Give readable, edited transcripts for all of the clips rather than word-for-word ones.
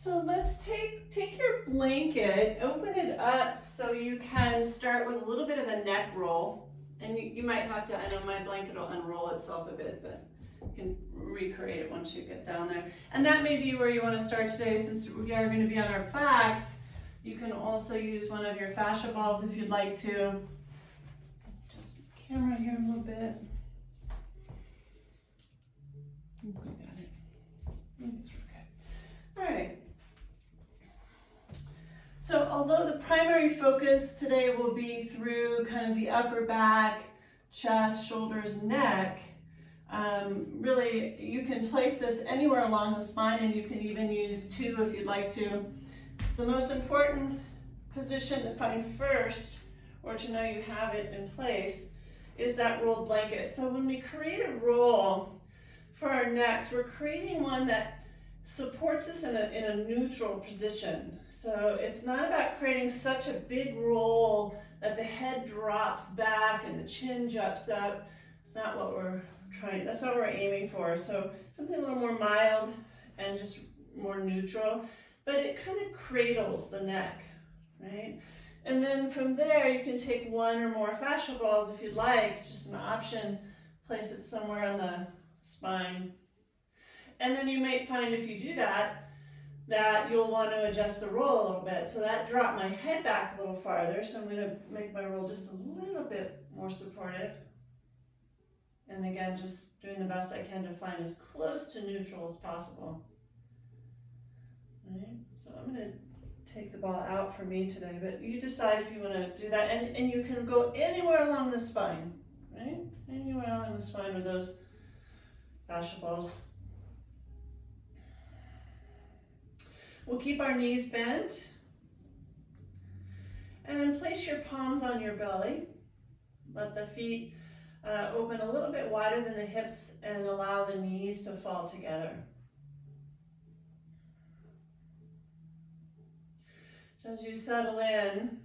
So let's take your blanket, open it up so you can start with a little bit of a neck roll. And you might have to, I know my blanket will unroll itself a bit, but you can recreate it once you get down there. And that may be where you want to start today, since we are going to be on our backs. You can also use one of your fascia balls if you'd like to. Just camera here a little bit. We got it. Okay. All right. So although the primary focus today will be through kind of the upper back, chest, shoulders, neck, really you can place this anywhere along the spine, and you can even use two if you'd like to. The most important position to find first, or to know you have it in place, is that rolled blanket. So when we create a roll for our necks, we're creating one that supports us in a neutral position. So it's not about creating such a big roll that the head drops back and the chin jumps up. It's not what we're trying, that's not what we're aiming for. So something a little more mild and just more neutral, but it kind of cradles the neck, right? And then from there, you can take one or more fascia balls if you'd like. It's just an option. Place it somewhere on the spine. And then you might find if you do that, that you'll want to adjust the roll a little bit. So that dropped my head back a little farther. So I'm going to make my roll just a little bit more supportive. And again, just doing the best I can to find as close to neutral as possible. All right, so I'm going to take the ball out for me today, but you decide if you want to do that. And you can go anywhere along the spine, right? Anywhere along the spine with those fascia balls. We'll keep our knees bent. And then place your palms on your belly. Let the feet open a little bit wider than the hips and allow the knees to fall together. So as you settle in,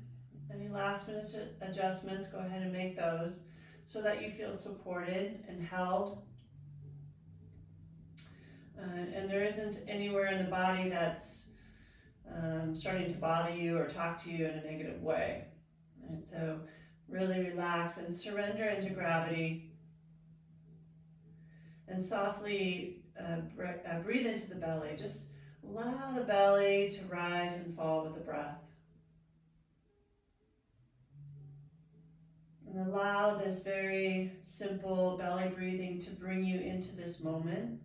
any last minute adjustments, go ahead and make those so that you feel supported and held. And there isn't anywhere in the body that's starting to bother you or talk to you in a negative way. And so really relax and surrender into gravity, and softly breathe into the belly. Just allow the belly to rise and fall with the breath. And allow this very simple belly breathing to bring you into this moment.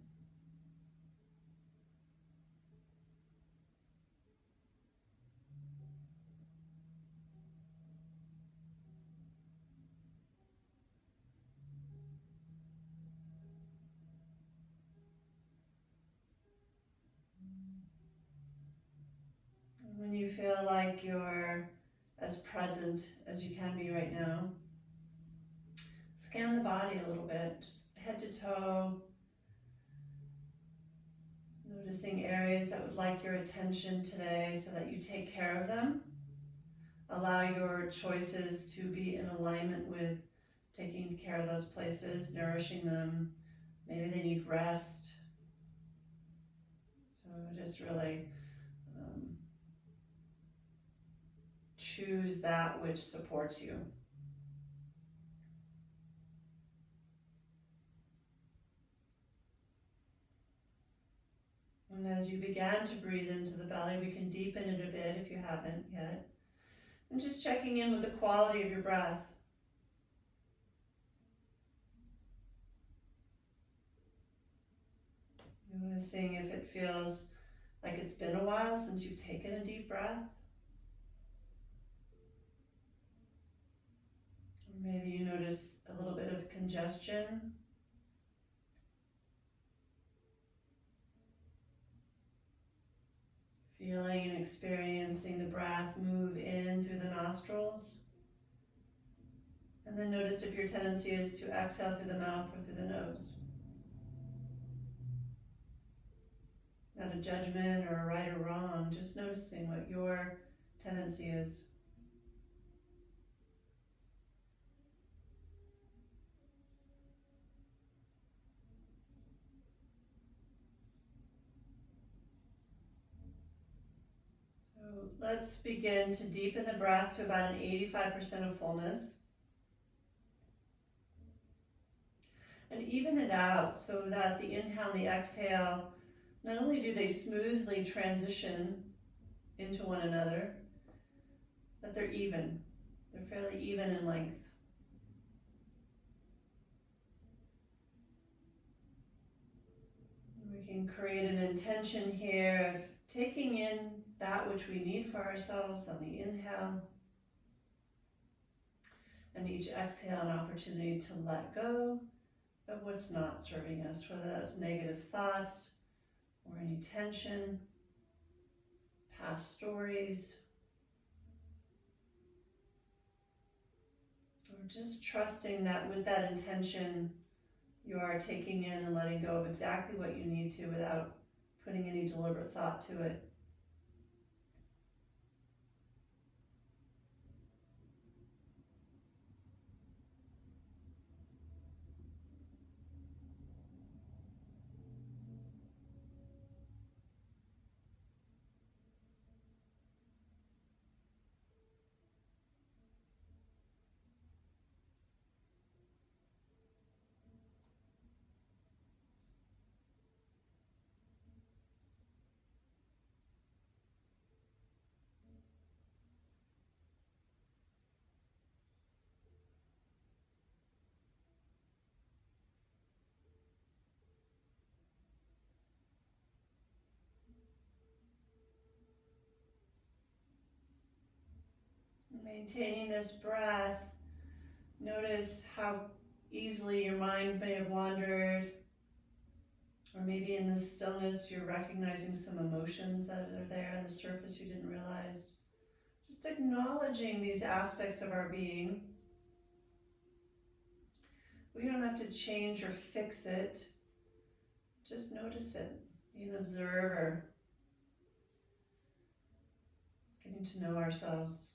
When you feel like you're as present as you can be right now, scan the body a little bit, just head to toe, noticing areas that would like your attention today so that you take care of them. Allow your choices to be in alignment with taking care of those places, nourishing them. Maybe they need rest. So just really choose that which supports you. And as you began to breathe into the belly, we can deepen it a bit if you haven't yet. And just checking in with the quality of your breath. Noticing if it feels like it's been a while since you've taken a deep breath. Or maybe you notice a little bit of congestion. Feeling and experiencing the breath move in through the nostrils. And then notice if your tendency is to exhale through the mouth or through the nose. Not a judgment or a right or wrong, just noticing what your tendency is. let's begin to deepen the breath to about an 85% of fullness. And even it out so that the inhale and the exhale, not only do they smoothly transition into one another, but they're even. They're fairly even in length. We can create an intention here of taking in that which we need for ourselves on the inhale, and each exhale an opportunity to let go of what's not serving us, whether that's negative thoughts or any tension, past stories, or just trusting that with that intention you are taking in and letting go of exactly what you need to without putting any deliberate thought to it. Maintaining this breath, notice how easily your mind may have wandered, or maybe in this stillness you're recognizing some emotions that are there on the surface you didn't realize. Just acknowledging these aspects of our being. We don't have to change or fix it. Just notice it. Be an observer. Getting to know ourselves.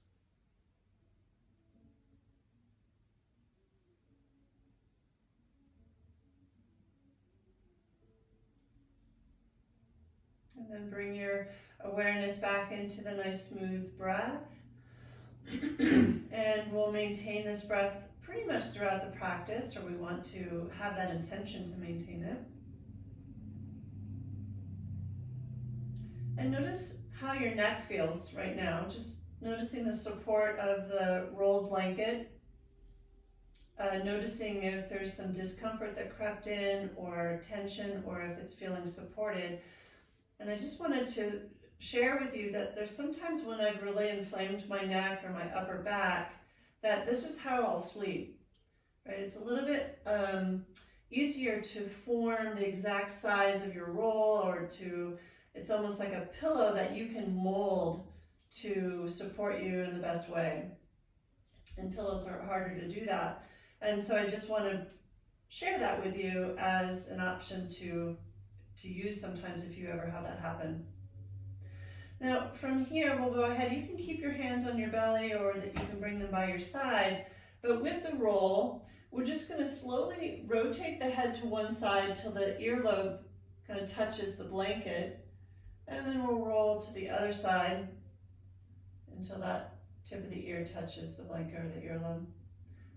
And then bring your awareness back into the nice smooth breath. And we'll maintain this breath pretty much throughout the practice, or we want to have that intention to maintain it. And notice how your neck feels right now. Just noticing the support of the rolled blanket. Noticing if there's some discomfort that crept in, or tension, or if it's feeling supported. And I just wanted to share with you that there's sometimes when I've really inflamed my neck or my upper back, that this is how I'll sleep, right? It's a little bit easier to form the exact size of your roll, or it's almost like a pillow that you can mold to support you in the best way. And pillows are harder to do that. And so I just want to share that with you as an option to use sometimes if you ever have that happen. Now from here we'll go ahead, you can keep your hands on your belly, or that you can bring them by your side, but with the roll we're just going to slowly rotate the head to one side till the earlobe kind of touches the blanket, and then we'll roll to the other side until that tip of the ear touches the blanket or the earlobe,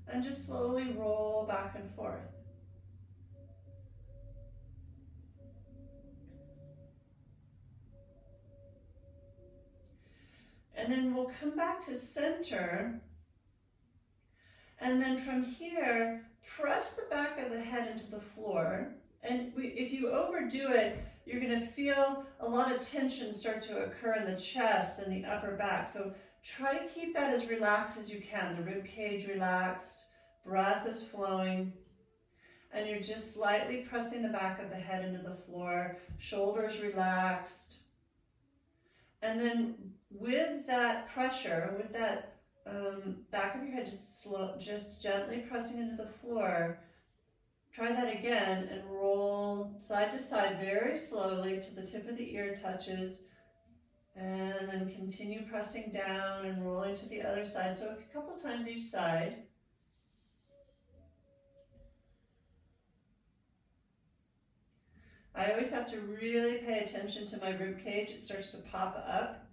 and just slowly roll back and forth. And then we'll come back to center, and then from here, press the back of the head into the floor. And if you overdo it, you're going to feel a lot of tension start to occur in the chest and the upper back. So try to keep that as relaxed as you can. The rib cage relaxed, breath is flowing, and you're just slightly pressing the back of the head into the floor, shoulders relaxed. And then with that pressure, with that back of your head just gently pressing into the floor, try that again and roll side to side very slowly till the tip of the ear touches, and then continue pressing down and rolling to the other side. So a couple times each side. I always have to really pay attention to my rib cage. It starts to pop up.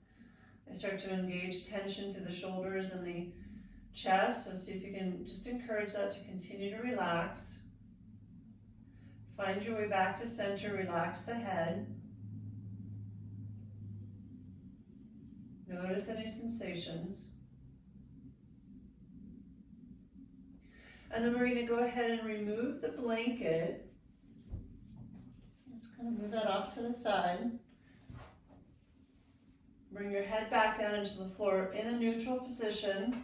I start to engage tension through the shoulders and the chest. So see if you can just encourage that to continue to relax. Find your way back to center, relax the head. Notice any sensations. And then we're going to go ahead and remove the blanket. Just kind of move that off to the side. Bring your head back down into the floor in a neutral position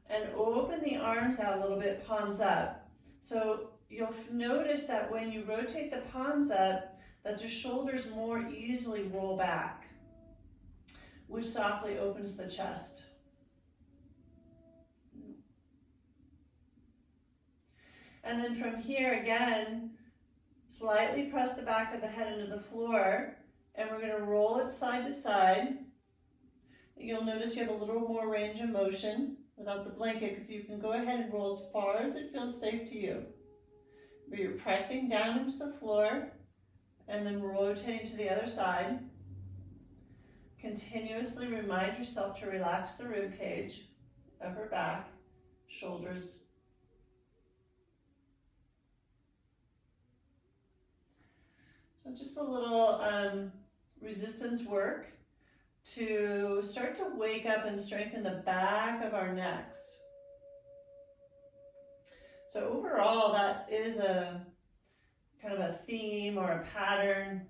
and open the arms out a little bit, palms up. So you'll notice that when you rotate the palms up, that your shoulders more easily roll back, which softly opens the chest. And then from here again, slightly press the back of the head into the floor, and we're going to roll it side to side. You'll notice you have a little more range of motion without the blanket, because you can go ahead and roll as far as it feels safe to you. But you're pressing down into the floor and then rotating to the other side. Continuously remind yourself to relax the rib cage, upper back, shoulders. So just a little resistance work to start to wake up and strengthen the back of our necks. So overall, that is a kind of a theme or a pattern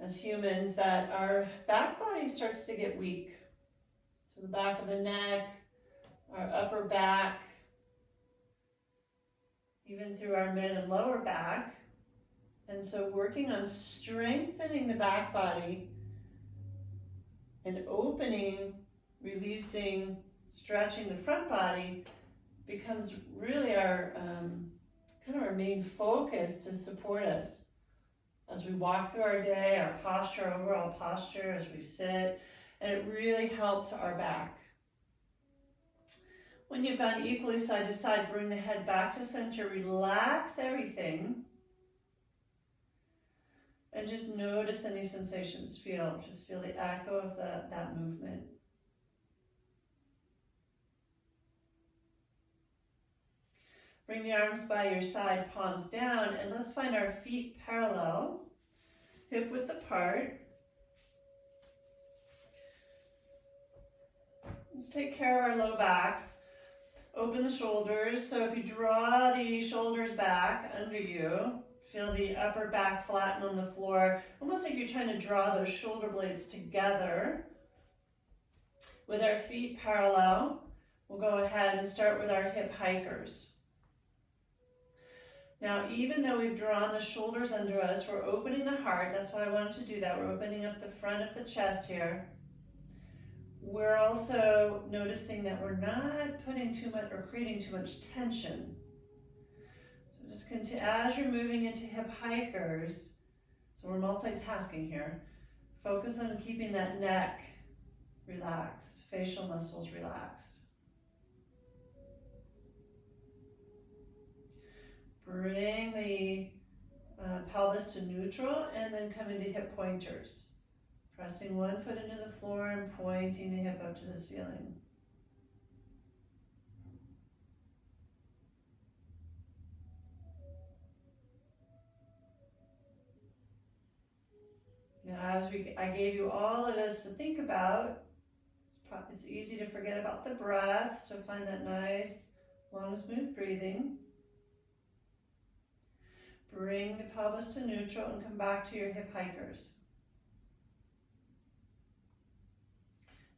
as humans, that our back body starts to get weak. So the back of the neck, our upper back, even through our mid and lower back. And so working on strengthening the back body and opening, releasing, stretching the front body becomes really our kind of our main focus to support us as we walk through our day, our posture, our overall posture as we sit, and it really helps our back. When you've gone equally side to side, bring the head back to center, relax everything, and just notice any sensations. Just feel the echo of that movement. Bring the arms by your side, palms down, and let's find our feet parallel, hip width apart. Let's take care of our low backs. Open the shoulders. So if you draw the shoulders back under you, feel the upper back flatten on the floor, almost like you're trying to draw those shoulder blades together. With our feet parallel, we'll go ahead and start with our hip hikers. Now, even though we've drawn the shoulders under us, we're opening the heart. That's why I wanted to do that. We're opening up the front of the chest here. We're also noticing that we're not putting too much or creating too much tension. So just continue, as you're moving into hip hikers, so we're multitasking here, focus on keeping that neck relaxed, facial muscles relaxed. Bring the pelvis to neutral and then come into hip pointers. Pressing one foot into the floor and pointing the hip up to the ceiling. Now, as I gave you all of this to think about, it's easy to forget about the breath, so find that nice, long, smooth breathing. Bring the pelvis to neutral and come back to your hip hikers.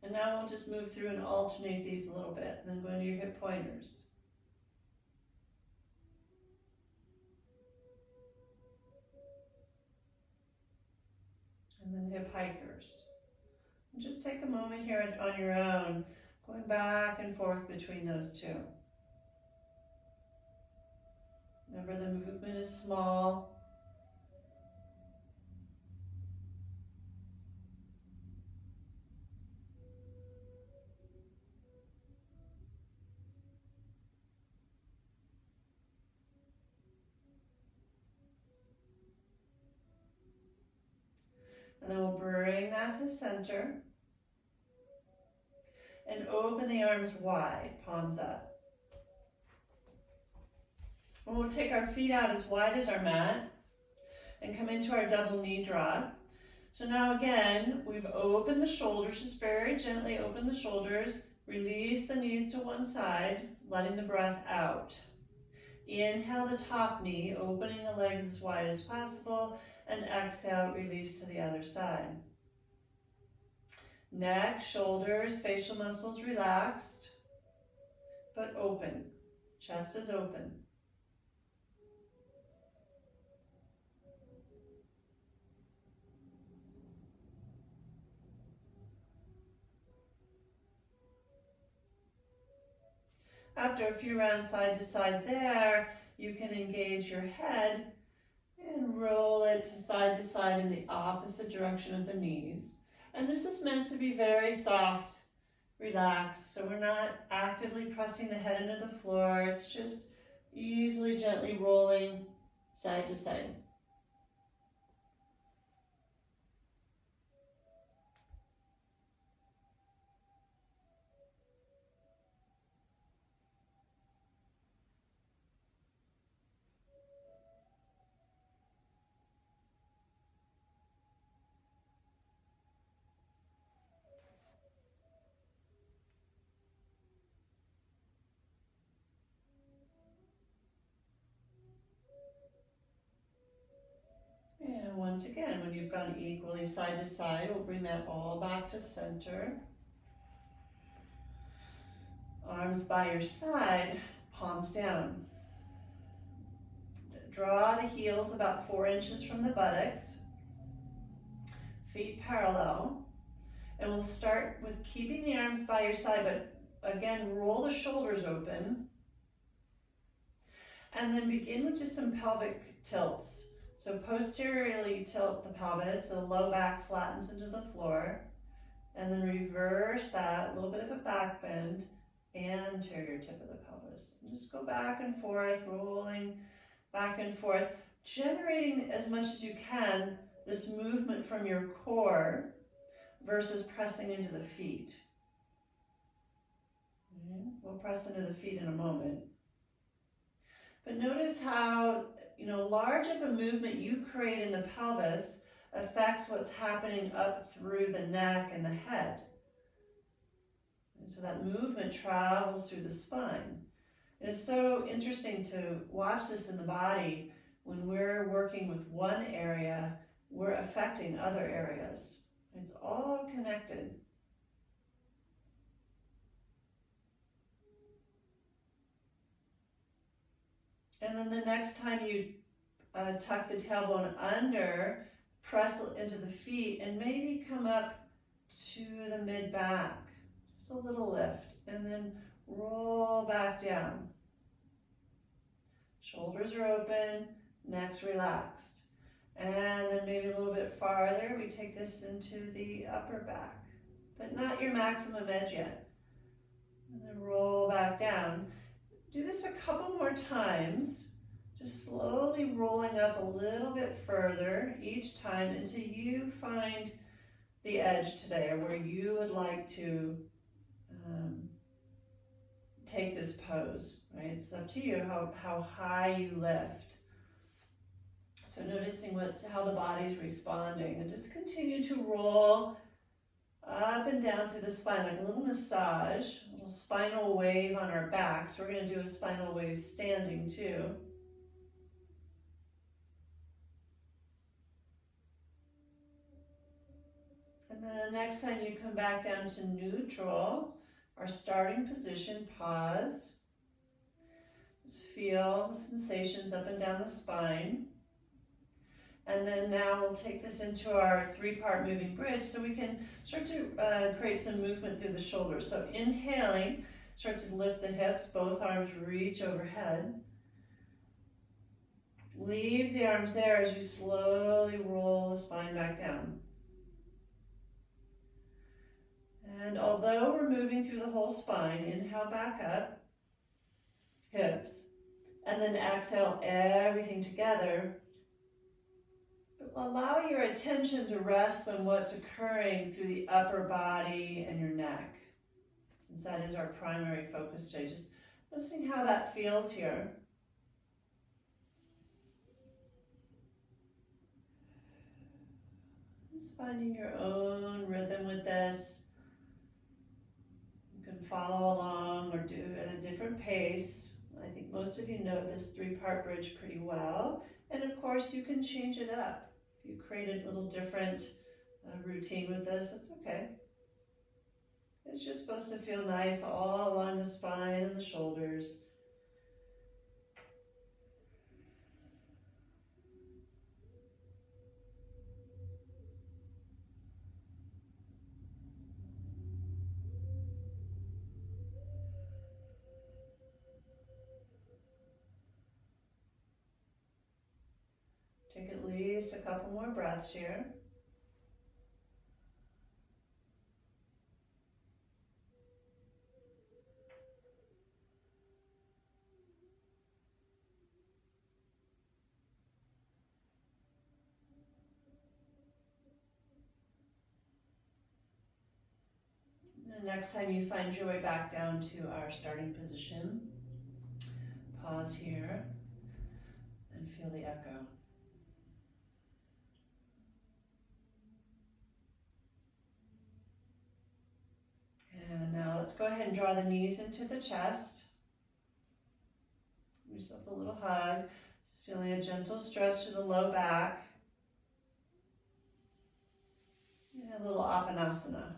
And now we'll just move through and alternate these a little bit, and then go into your hip pointers. And then hip hikers. And just take a moment here on your own, going back and forth between those two. Remember, the movement is small. And then we'll bring that to center. And then we'll bring the arms back to and open the arms wide, palms up. And we'll take our feet out as wide as our mat and come into our double knee draw. So now again, we've opened the shoulders, just very gently open the shoulders, release the knees to one side, letting the breath out. Inhale the top knee, opening the legs as wide as possible, and exhale, release to the other side. Neck, shoulders, facial muscles relaxed, but open. Chest is open. After a few rounds side to side there, you can engage your head and roll it to side in the opposite direction of the knees. And this is meant to be very soft, relaxed, so we're not actively pressing the head into the floor. It's just easily, gently rolling side to side. And once again, when you've gone equally side to side, we'll bring that all back to center. Arms by your side, palms down. Draw the heels about 4 inches from the buttocks. Feet parallel. And we'll start with keeping the arms by your side, but again, roll the shoulders open. And then begin with just some pelvic tilts. So posteriorly tilt the pelvis so the low back flattens into the floor. And then reverse that, a little bit of a back bend, anterior tip of the pelvis. And just go back and forth, rolling back and forth, generating as much as you can this movement from your core versus pressing into the feet. We'll press into the feet in a moment. But notice how, large of a movement you create in the pelvis affects what's happening up through the neck and the head. And so that movement travels through the spine. And it's so interesting to watch this in the body. When we're working with one area, we're affecting other areas. It's all connected. And then the next time you tuck the tailbone under, press into the feet, and maybe come up to the mid-back. Just a little lift, and then roll back down. Shoulders are open, neck's relaxed. And then maybe a little bit farther, we take this into the upper back, but not your maximum edge yet. And then roll back down. Do this a couple more times, just slowly rolling up a little bit further each time until you find the edge today, or where you would like to take this pose, right? It's up to you how high you lift. So noticing how the body's responding, and just continue to roll up and down through the spine like a little massage, a little spinal wave on our backs. We're going to do a spinal wave standing too. And then the next time you come back down to neutral, our starting position, pause. Just feel the sensations up and down the spine. And then now we'll take this into our 3-part moving bridge so we can start to create some movement through the shoulders. So inhaling, start to lift the hips, both arms reach overhead. Leave the arms there as you slowly roll the spine back down. And although we're moving through the whole spine, inhale back up, hips, and then exhale everything together. Allow your attention to rest on what's occurring through the upper body and your neck. since that is our primary focus today. Just noticing how that feels here. Just finding your own rhythm with this. You can follow along or do it at a different pace. I think most of you know this 3-part bridge pretty well. And of course, you can change it up. If you created a little different routine with this, it's okay. It's just supposed to feel nice all along the spine and the shoulders. Take at least a couple more breaths here. And next time you find your way back down to our starting position, pause here and feel the echo. And now let's go ahead and draw the knees into the chest. Give yourself a little hug. Just feeling a gentle stretch to the low back. And a little Apanasana.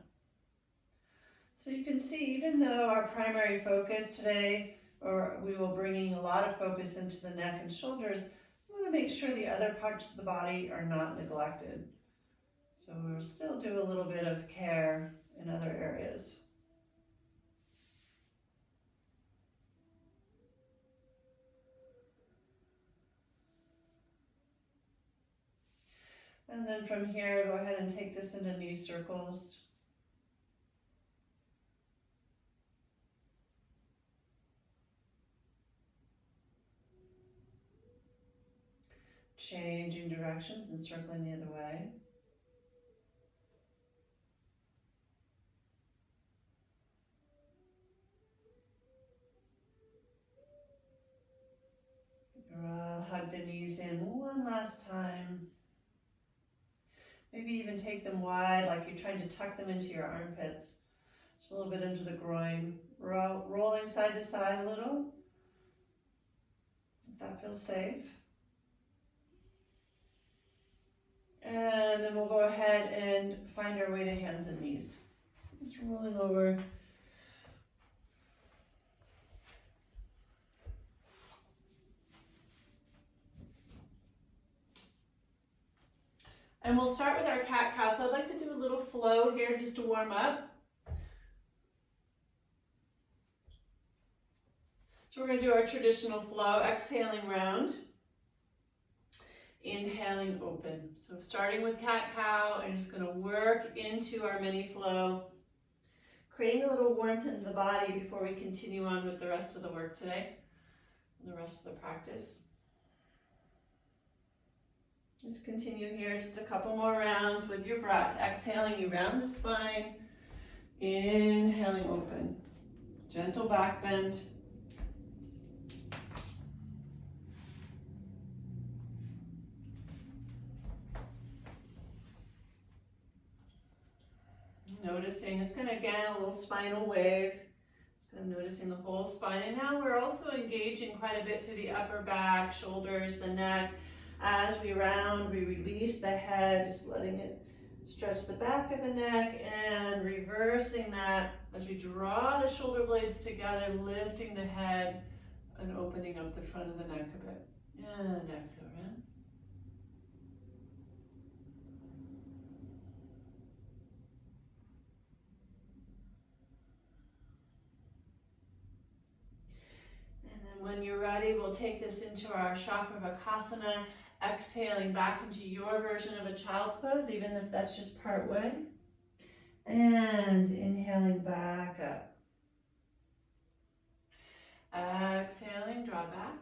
So you can see, even though our primary focus today, or we will bringing a lot of focus into the neck and shoulders, we want to make sure the other parts of the body are not neglected. So we'll still do a little bit of care in other areas. And then from here, go ahead and take this into knee circles. Changing directions and circling the other way. Hug the knees in one last time. Maybe even take them wide, like you're trying to tuck them into your armpits. Just a little bit into the groin. Rolling side to side a little. If that feels safe. And then we'll go ahead and find our way to hands and knees. Just rolling over. And we'll start with our cat-cow. So I'd like to do a little flow here just to warm up. So we're going to do our traditional flow, exhaling round, inhaling open. So starting with cat-cow, I'm just going to work into our mini flow, creating a little warmth in the body before we continue on with the rest of the work today and the rest of the practice. Let's continue here, just a couple more rounds with your breath. Exhaling, you round the spine. Inhaling, open. Gentle back bend. Noticing, it's going to, again, a little spinal wave. Just kind of noticing the whole spine. And now we're also engaging quite a bit through the upper back, shoulders, the neck. As we round, we release the head, just letting it stretch the back of the neck and reversing that as we draw the shoulder blades together, lifting the head and opening up the front of the neck a bit. And exhale, round. And then when you're ready, we'll take this into our Chakravarkasana, exhaling back into your version of a child's pose, even if that's just part way. And inhaling back up. Exhaling, draw back.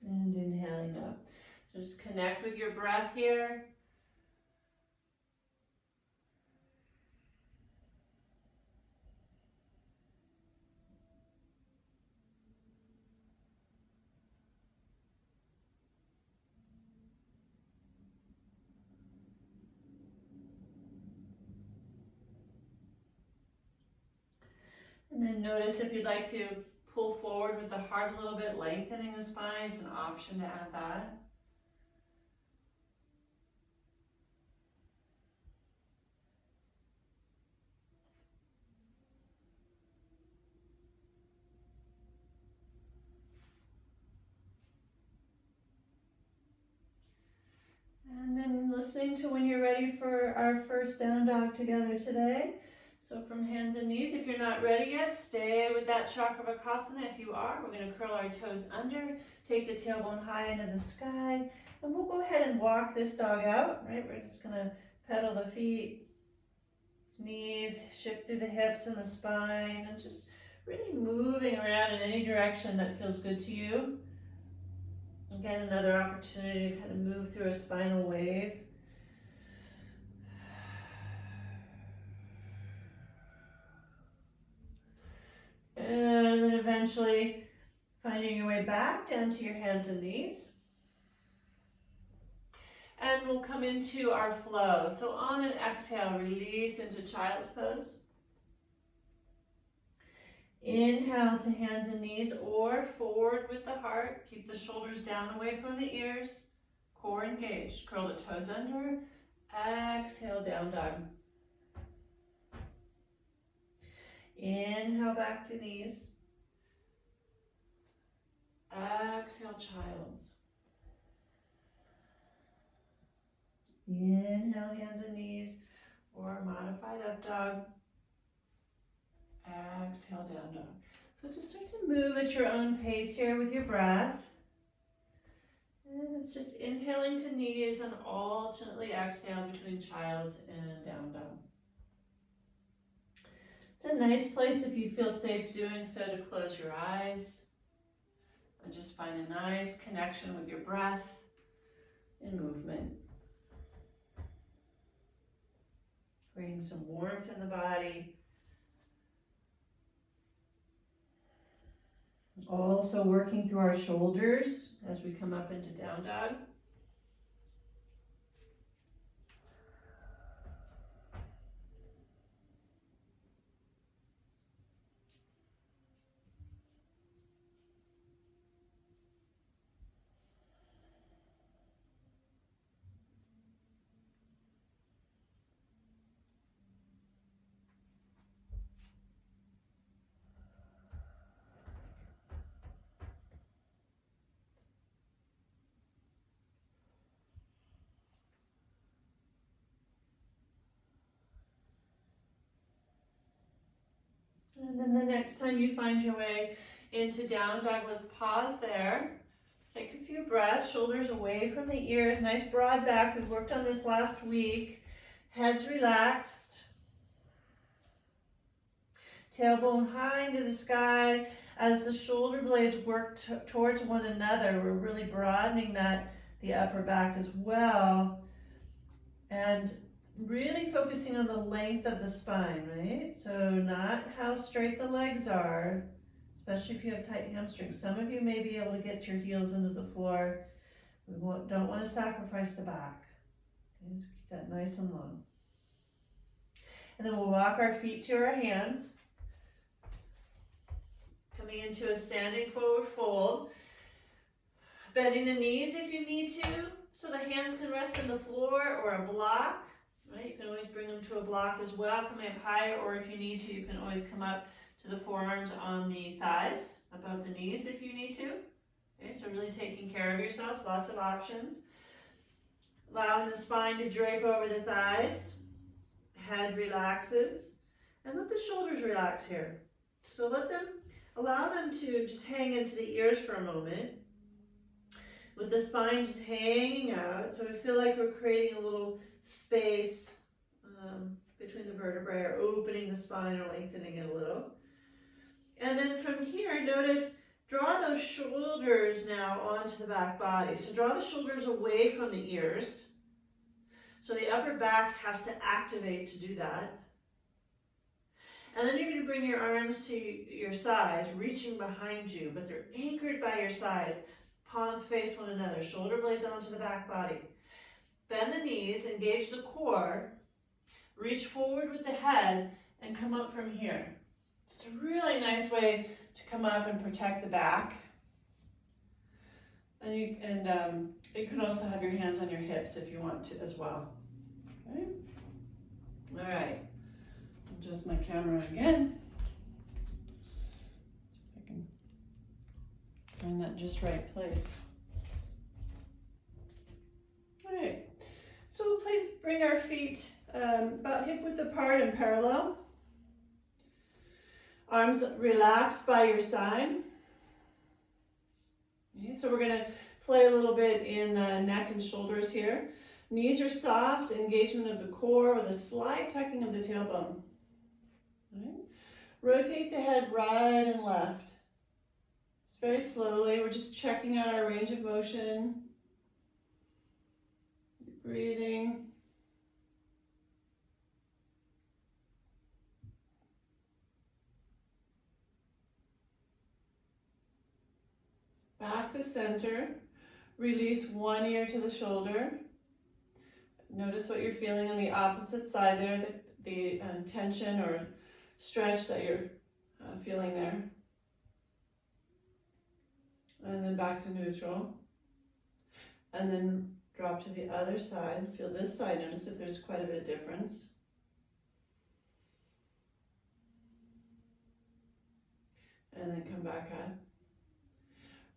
And inhaling up. So just connect with your breath here. And then notice if you'd like to pull forward with the heart a little bit, lengthening the spine. It's an option to add that. And then listening to when you're ready for our first down dog together today. So from hands and knees, if you're not ready yet, stay with that Chakravakasana. If you are, we're going to curl our toes under, take the tailbone high into the sky, and we'll go ahead and walk this dog out, right? We're just going to pedal the feet, knees, shift through the hips and the spine, and just really moving around in any direction that feels good to you. Again, another opportunity to kind of move through a spinal wave. And then eventually finding your way back down to your hands and knees. And we'll come into our flow. So on an exhale, release into child's pose. Inhale to hands and knees or forward with the heart. Keep the shoulders down away from the ears. Core engaged. Curl the toes under. Exhale, down dog. Inhale back to knees. Exhale, child's. Inhale, hands and knees, or modified up dog. Exhale, down dog. So just start to move at your own pace here with your breath. And it's just inhaling to knees and alternately exhale between child's and down dog. It's a nice place if you feel safe doing so to close your eyes and just find a nice connection with your breath and movement. Bring some warmth in the body. Also working through our shoulders as we come up into down dog. And then the next time you find your way into down dog, let's pause there. Take a few breaths, shoulders away from the ears, nice broad back. We've worked on this last week. Heads relaxed. Tailbone high into the sky. As the shoulder blades work towards one another, we're really broadening the upper back as well. And really focusing on the length of the spine, right? So not how straight the legs are, especially if you have tight hamstrings. Some of you may be able to get your heels into the floor. We don't want to sacrifice the back. Okay, so keep that nice and long. And then we'll walk our feet to our hands. Coming into a standing forward fold. Bending the knees if you need to, so the hands can rest on the floor or a block. Right? You can always bring them to a block as well, coming up higher, or if you need to, you can always come up to the forearms on the thighs, above the knees if you need to. Okay, so really taking care of yourselves, lots of options. Allowing the spine to drape over the thighs, head relaxes, and let the shoulders relax here. So allow them to just hang into the ears for a moment, with the spine just hanging out. So we feel like we're creating a little space between the vertebrae, or opening the spine or lengthening it a little. And then from here, notice, draw those shoulders now onto the back body. So draw the shoulders away from the ears. So the upper back has to activate to do that. And then you're going to bring your arms to your sides, reaching behind you, but they're anchored by your side. Palms face one another, shoulder blades onto the back body. Bend the knees, engage the core, reach forward with the head, and come up from here. It's a really nice way to come up and protect the back. And you can also have your hands on your hips if you want to as well. Okay. All right. Adjust my camera again. See if I can find that just right place. All right. So please bring our feet about hip width apart and parallel. Arms relaxed by your side. Okay, so we're going to play a little bit in the neck and shoulders here. Knees are soft, engagement of the core with a slight tucking of the tailbone. Right. Rotate the head right and left. Just very slowly. We're just checking out our range of motion. Breathing. Back to center. Release one ear to the shoulder. Notice what you're feeling on the opposite side there, the tension or stretch that you're feeling there. And then back to neutral. And then drop to the other side. Feel this side. Notice if there's quite a bit of difference. And then come back up.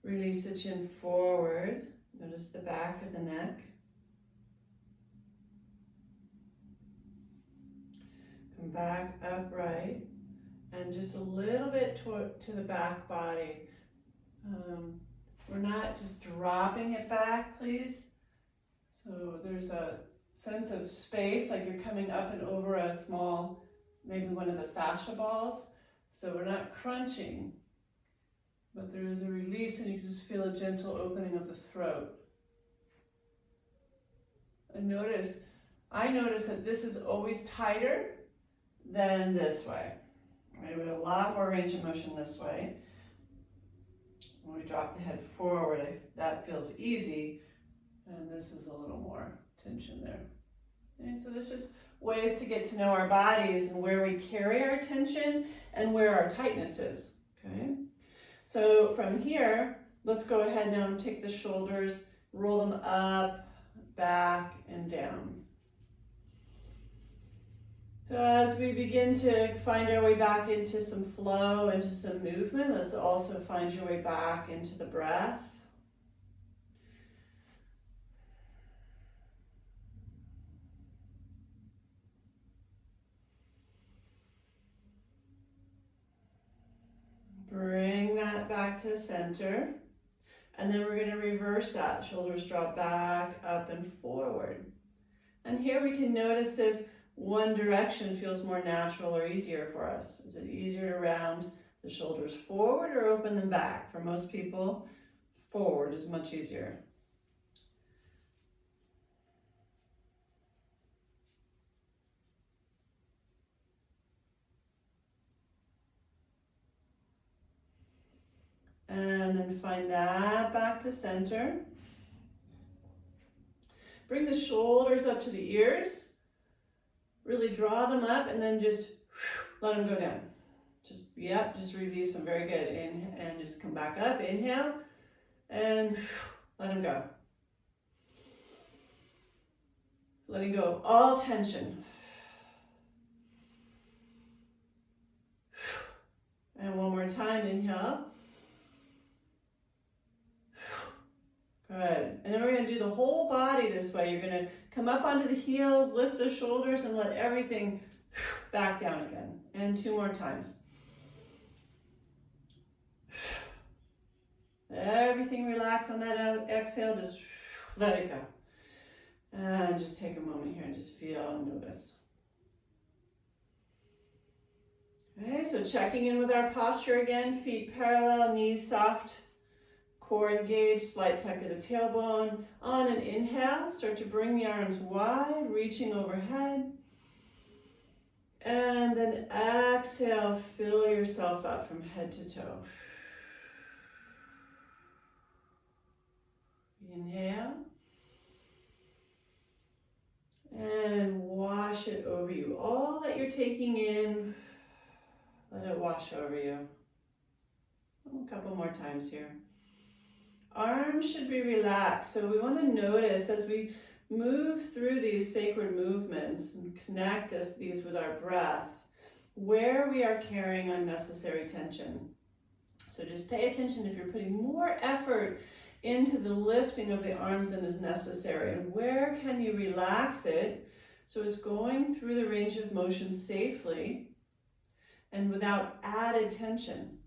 Release the chin forward. Notice the back of the neck. Come back upright. And just a little bit to the back body. We're not just dropping it back, please. So there's a sense of space, like you're coming up and over a small, maybe one of the fascia balls. So we're not crunching, but there is a release and you can just feel a gentle opening of the throat. And I notice that this is always tighter than this way. Right? We have a lot more range of motion this way. When we drop the head forward, that feels easy, and this is a little more tension there. Okay, so there's just ways to get to know our bodies and where we carry our tension and where our tightness is. Okay, so from here, let's go ahead now and take the shoulders, roll them up, back, and down. So as we begin to find our way back into some flow, into some movement, let's also find your way back into the breath. Bring that back to center. And then we're going to reverse that. Shoulders drop back, up, and forward. And here we can notice if one direction feels more natural or easier for us. Is it easier to round the shoulders forward or open them back? For most people, forward is much easier. And then find that back to center. Bring the shoulders up to the ears. Really draw them up and then just let them go down. Just release them. Very good. And just come back up. Inhale and let them go. Letting go of all tension. And one more time. Inhale. Good. And then we're going to do the whole body this way. You're going to come up onto the heels, lift the shoulders, and let everything back down again. And 2 more times. Everything relax on that exhale. Just let it go. And just take a moment here and just feel and notice. Okay, so checking in with our posture again. Feet parallel, knees soft. Core engaged, slight tuck of the tailbone. On an inhale, start to bring the arms wide, reaching overhead. And then exhale, fill yourself up from head to toe. Inhale. And wash it over you. All that you're taking in, Let it wash over you. A couple more times here. Arms should be relaxed, so we want to notice as we move through these sacred movements and connect these with our breath, where we are carrying unnecessary tension. So just pay attention if you're putting more effort into the lifting of the arms than is necessary, and where can you relax it so it's going through the range of motion safely and without added tension.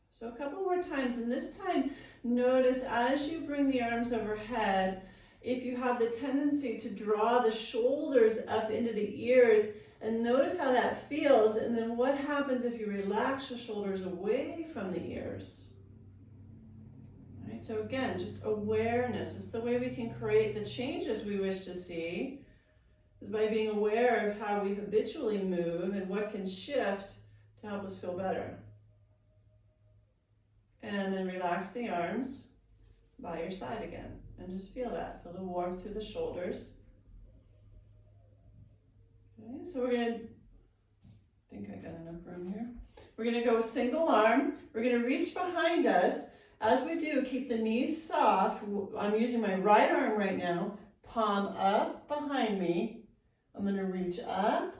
So a couple more times, and this time notice as you bring the arms overhead, if you have the tendency to draw the shoulders up into the ears, and notice how that feels, and then what happens if you relax the shoulders away from the ears. All right, so again, just awareness is the way we can create the changes we wish to see, is by being aware of how we habitually move and what can shift to help us feel better. And then relax the arms by your side again. And just feel that. Feel the warmth through the shoulders. Okay, so we're going to, I think I got enough room here. We're going to go single arm. We're going to reach behind us. As we do, keep the knees soft. I'm using my right arm right now. Palm up behind me. I'm going to reach up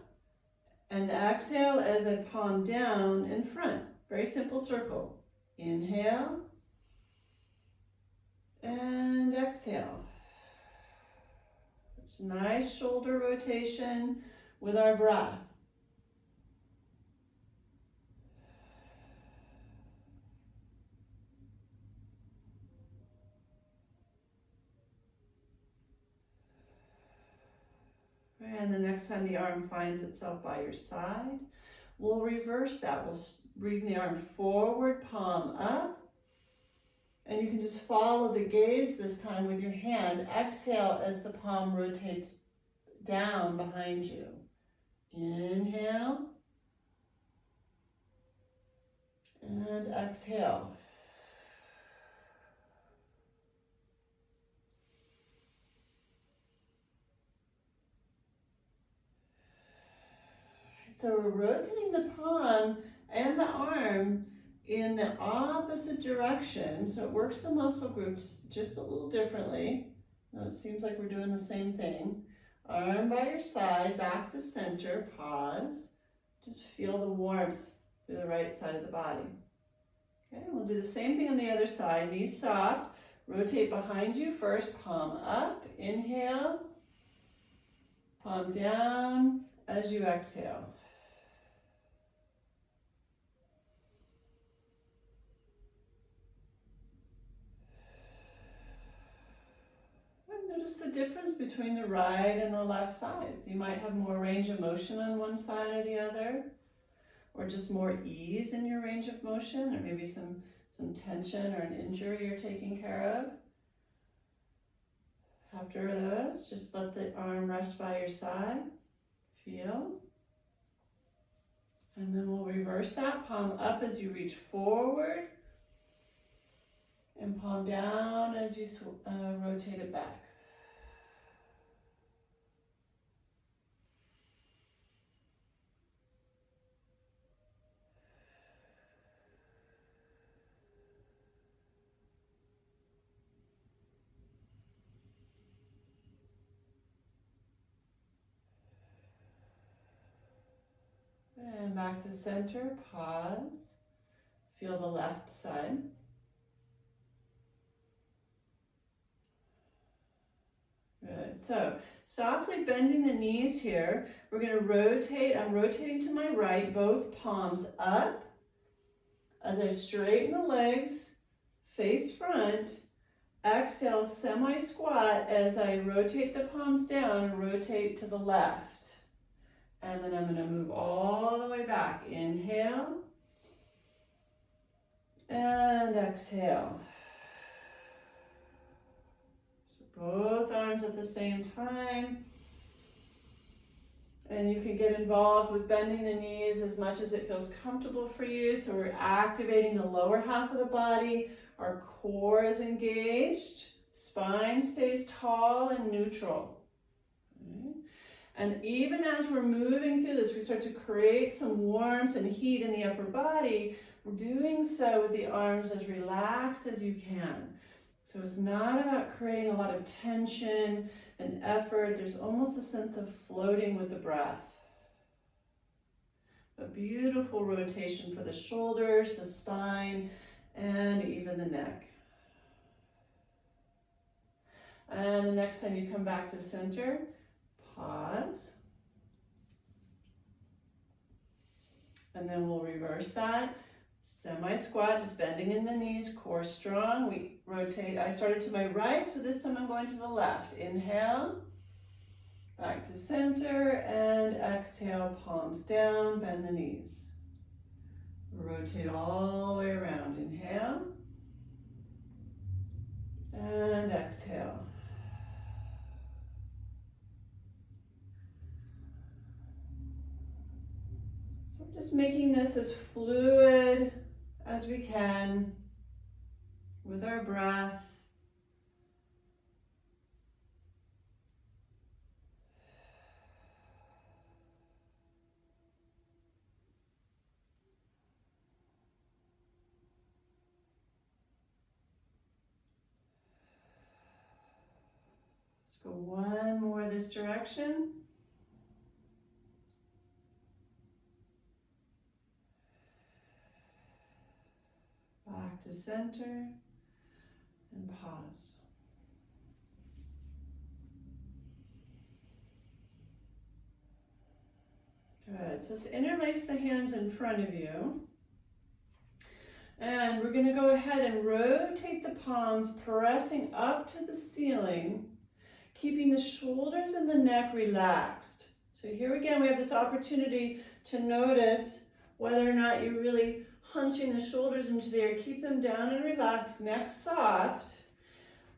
and exhale as I palm down in front. Very simple circle. Inhale and exhale. It's nice shoulder rotation with our breath. And the next time the arm finds itself by your side, we'll reverse that. We'll bring the arm forward, palm up. And you can just follow the gaze this time with your hand. Exhale as the palm rotates down behind you. Inhale. And exhale. So we're rotating the palm and the arm in the opposite direction, so it works the muscle groups just a little differently. Now it seems like we're doing the same thing. Arm by your side, back to center, pause. Just feel the warmth through the right side of the body. Okay, we'll do the same thing on the other side. Knees soft, rotate behind you first, palm up, inhale, palm down as you exhale. Notice the difference between the right and the left sides. You might have more range of motion on one side or the other, or just more ease in your range of motion, or maybe some tension or an injury you're taking care of. After those, just let the arm rest by your side. Feel. And then we'll reverse that. Palm up as you reach forward, and palm down as you rotate it back. And back to center, pause. Feel the left side. Good. So softly bending the knees here. We're going to rotate. I'm rotating to my right, both palms up. As I straighten the legs, face front. Exhale, semi-squat as I rotate the palms down and rotate to the left. And then I'm going to move all the way back. Inhale and exhale. So both arms at the same time. And you can get involved with bending the knees as much as it feels comfortable for you. So we're activating the lower half of the body. Our core is engaged. Spine stays tall and neutral. Okay. And even as we're moving through this, we start to create some warmth and heat in the upper body. We're doing so with the arms as relaxed as you can. So it's not about creating a lot of tension and effort. There's almost a sense of floating with the breath. A beautiful rotation for the shoulders, the spine, and even the neck. And the next time you come back to center, pause. And then we'll reverse that. Semi-squat, just bending in the knees, core strong. We rotate. I started to my right, so this time I'm going to the left. Inhale, back to center, and exhale, palms down, bend the knees. Rotate all the way around. Inhale, and exhale. So just making this as fluid as we can with our breath. Let's go one more this direction. Back to center and pause. Good, so let's interlace the hands in front of you. And we're going to go ahead and rotate the palms, pressing up to the ceiling, keeping the shoulders and the neck relaxed. So here again, we have this opportunity to notice whether or not you're really hunching the shoulders into the air. Keep them down and relaxed, neck soft.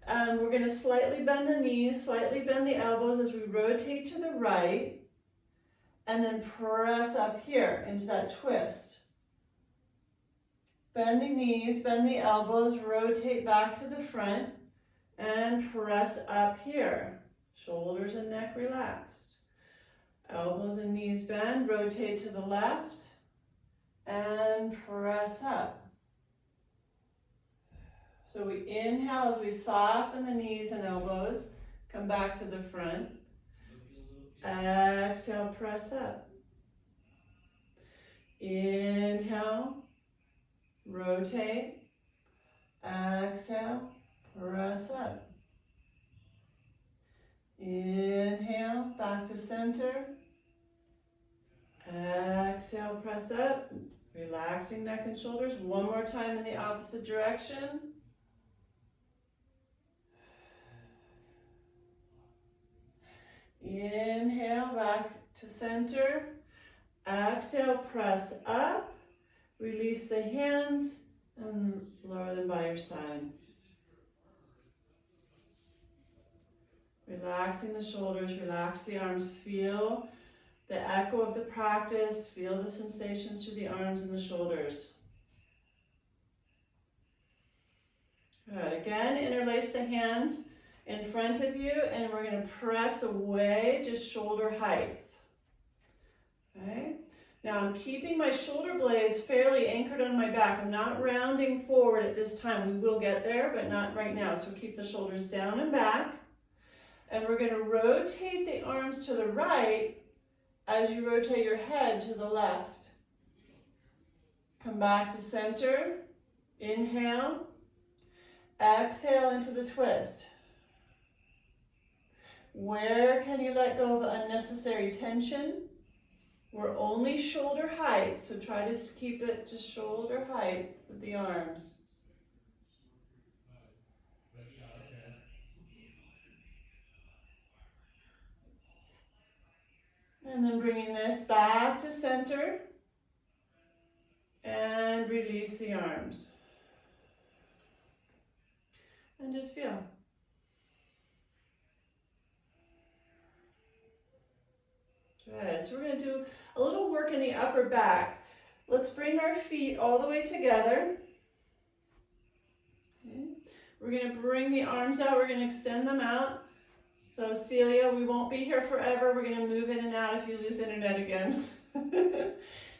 We're going to slightly bend the knees, slightly bend the elbows as we rotate to the right, and then press up here into that twist. Bend the knees, bend the elbows, rotate back to the front, and press up here. Shoulders and neck relaxed. Elbows and knees bend, rotate to the left, and press up. So we inhale as we soften the knees and elbows, come back to the front. Exhale, press up. Inhale, rotate. Exhale, press up. Inhale, back to center. Exhale, press up. Relaxing neck and shoulders. One more time in the opposite direction. Inhale, back to center. Exhale, press up. Release the hands and lower them by your side. Relaxing the shoulders, relax the arms. Feel the echo of the practice. Feel the sensations through the arms and the shoulders. Good. Again, interlace the hands in front of you, and we're going to press away, just shoulder height. Okay? Now I'm keeping my shoulder blades fairly anchored on my back. I'm not rounding forward at this time. We will get there, but not right now. So keep the shoulders down and back. And we're going to rotate the arms to the right as you rotate your head to the left. Come back to center. Inhale. Exhale into the twist. Where can you let go of unnecessary tension? We're only shoulder height, so try to keep it just shoulder height with the arms. And then bringing this back to center and release the arms. And just feel. Good, so we're going to do a little work in the upper back. Let's bring our feet all the way together. Okay. We're going to bring the arms out. We're going to extend them out. So Celia, we won't be here forever. We're going to move in and out if you lose internet again.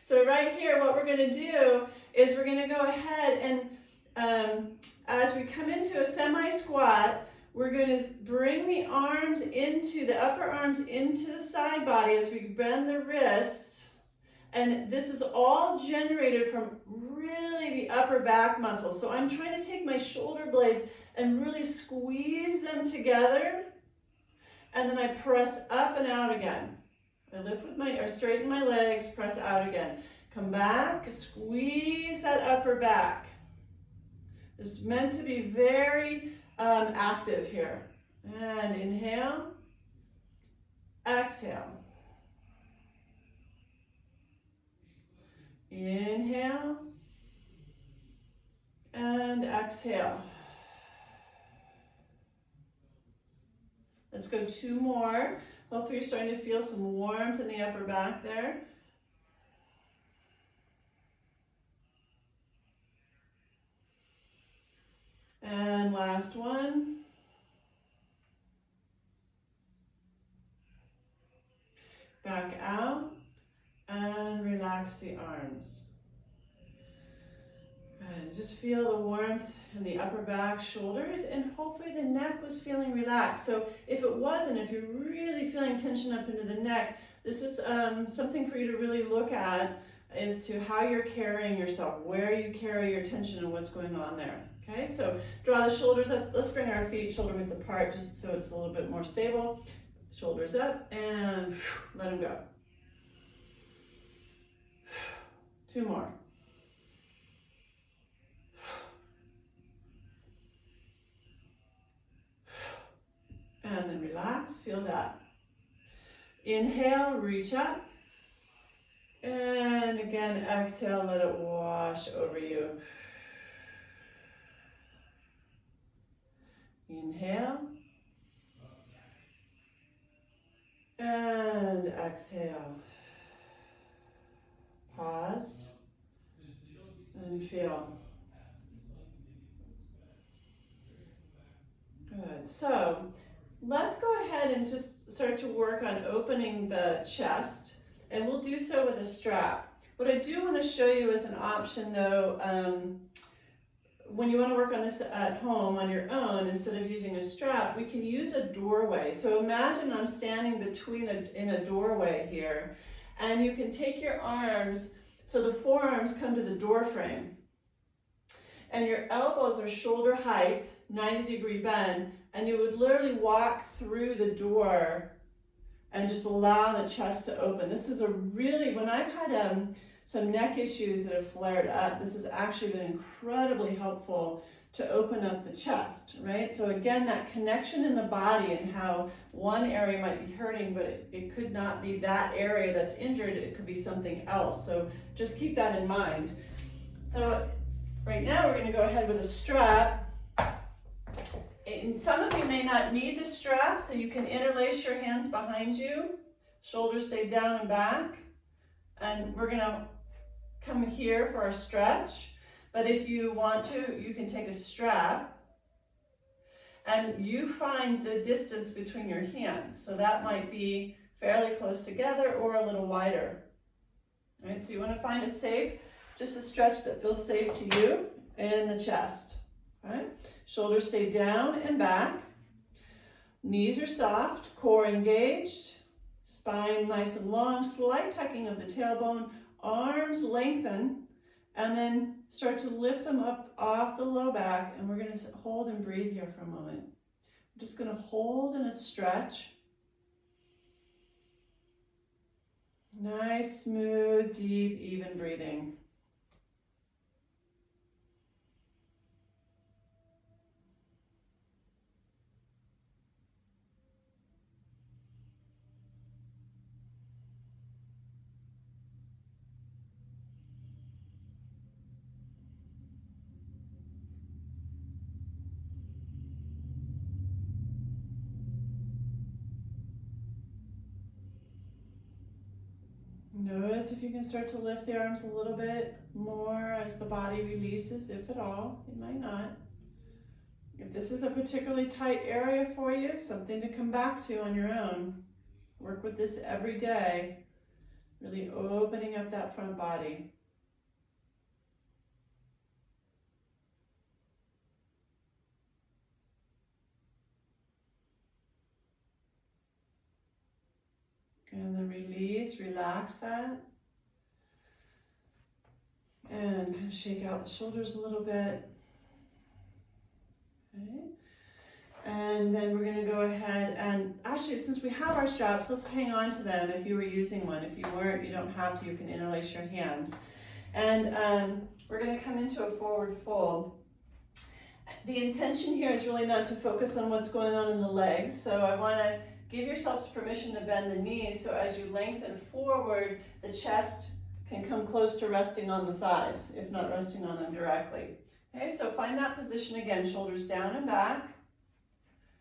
So right here, what we're going to do is we're going to go ahead and as we come into a semi-squat, we're going to bring the arms into, the upper arms into the side body as we bend the wrists. And this is all generated from really the upper back muscles. So I'm trying to take my shoulder blades and really squeeze them together. And then I press up and out again. I lift with my, or straighten my legs, press out again. Come back, squeeze that upper back. It's meant to be very active here. And inhale, exhale. Inhale, and exhale. Let's go 2 more. Hopefully you're starting to feel some warmth in the upper back there. And last one. Back out and relax the arms. And just feel the warmth in the upper back, shoulders, and hopefully the neck was feeling relaxed. So if it wasn't, if you're really feeling tension up into the neck, this is something for you to really look at as to how you're carrying yourself, where you carry your tension and what's going on there. Okay, so draw the shoulders up. Let's bring our feet shoulder width apart just so it's a little bit more stable. Shoulders up and let them go. 2 more. And then relax, feel that. Inhale, reach up. And again, exhale, let it wash over you. Inhale. And exhale. Pause. And feel. Good. So let's go ahead and just start to work on opening the chest. And we'll do so with a strap. What I do want to show you as an option though, when you want to work on this at home on your own, instead of using a strap, we can use a doorway. So imagine I'm standing in a doorway here, and you can take your arms, so the forearms come to the door frame, and your elbows are shoulder height, 90-degree bend, and you would literally walk through the door and just allow the chest to open. This is a really, when I've had some neck issues that have flared up, this has actually been incredibly helpful to open up the chest, right? So again, that connection in the body and how one area might be hurting, but it could not be that area that's injured, it could be something else. So just keep that in mind. So right now we're gonna go ahead with a strap. And some of you may not need the strap, so you can interlace your hands behind you, shoulders stay down and back, and we're gonna come here for a stretch. But if you want to, you can take a strap and you find the distance between your hands. So that might be fairly close together or a little wider. All right, so you want to find just a stretch that feels safe to you in the chest. Right? Shoulders stay down and back. Knees are soft, core engaged, spine nice and long, slight tucking of the tailbone, arms lengthen, and then start to lift them up off the low back, and we're going to hold and breathe here for a moment. We're just going to hold in a stretch. Nice, smooth, deep, even breathing. Notice if you can start to lift the arms a little bit more as the body releases, if at all. It might not. If this is a particularly tight area for you, something to come back to on your own. Work with this every day, really opening up that front body. And then release, relax that. And kind of shake out the shoulders a little bit. Okay. And then we're going to go ahead and, actually, since we have our straps, let's hang on to them if you were using one. If you weren't, you don't have to. You can interlace your hands. And we're going to come into a forward fold. The intention here is really not to focus on what's going on in the legs. So I want to give yourselves permission to bend the knees, so as you lengthen forward, the chest can come close to resting on the thighs, if not resting on them directly. Okay, so find that position again, shoulders down and back.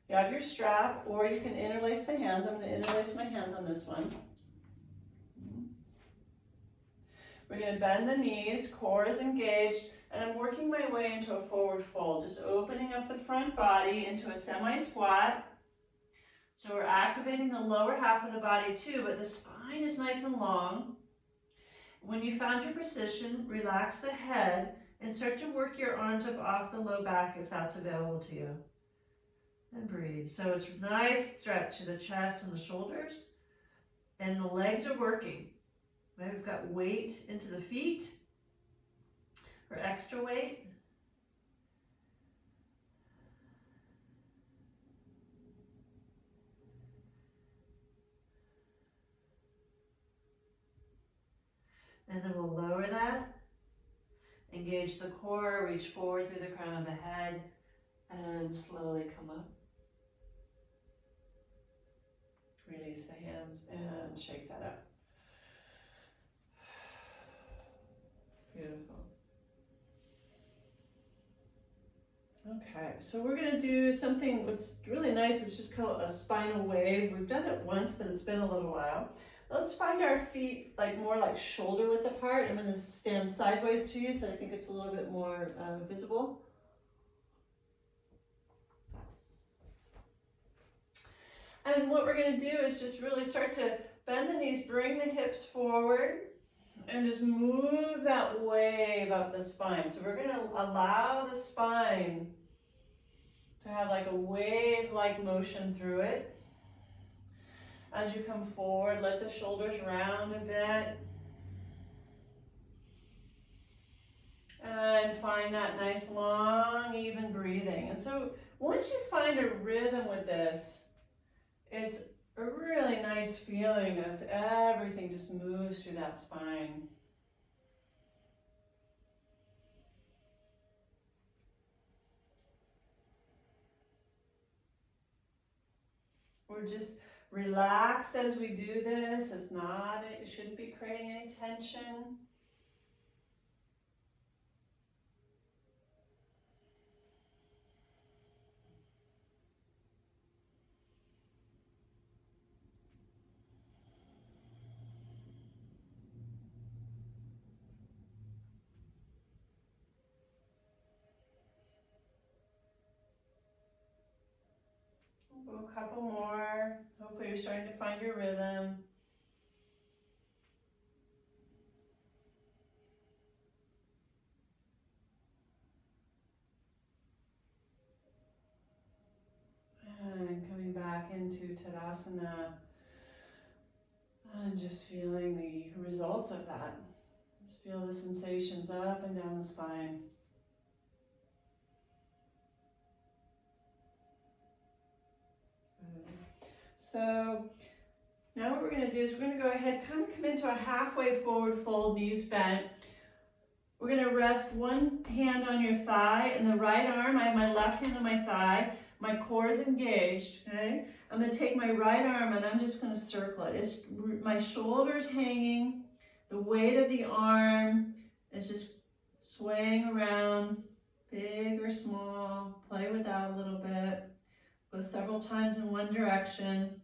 You have your strap, or you can interlace the hands. I'm going to interlace my hands on this one. We're going to bend the knees, core is engaged, and I'm working my way into a forward fold, just opening up the front body into a semi-squat. So we're activating the lower half of the body too, but the spine is nice and long. When you found your position, relax the head and start to work your arms up off the low back if that's available to you. And breathe. So it's a nice stretch to the chest and the shoulders, and the legs are working. Right? We've got weight into the feet, or extra weight. And then we'll lower that, engage the core, reach forward through the crown of the head, and slowly come up. Release the hands and shake that up. Beautiful. Okay, so we're going to do something that's really nice. It's just called a spinal wave. We've done it once, but it's been a little while. Let's find our feet more like shoulder width apart. I'm going to stand sideways to you, so I think it's a little bit more visible. And what we're going to do is just really start to bend the knees, bring the hips forward, and just move that wave up the spine. So we're going to allow the spine to have like a wave-like motion through it. As you come forward, let the shoulders round a bit. And find that nice, long, even breathing. And so once you find a rhythm with this, it's a really nice feeling as everything just moves through that spine. We're just relaxed as we do this. It shouldn't be creating any tension. We'll go a couple more. Hopefully you're starting to find your rhythm. And coming back into Tadasana and just feeling the results of that. Just feel the sensations up and down the spine. So now what we're going to do is we're going to go ahead, kind of come into a halfway forward fold, knees bent. We're going to rest one hand on your thigh and the right arm. I have my left hand on my thigh. My core is engaged, okay? I'm going to take my right arm and I'm just going to circle it. It's my shoulders hanging. The weight of the arm is just swaying around, big or small. Play with that a little bit. Go several times in one direction.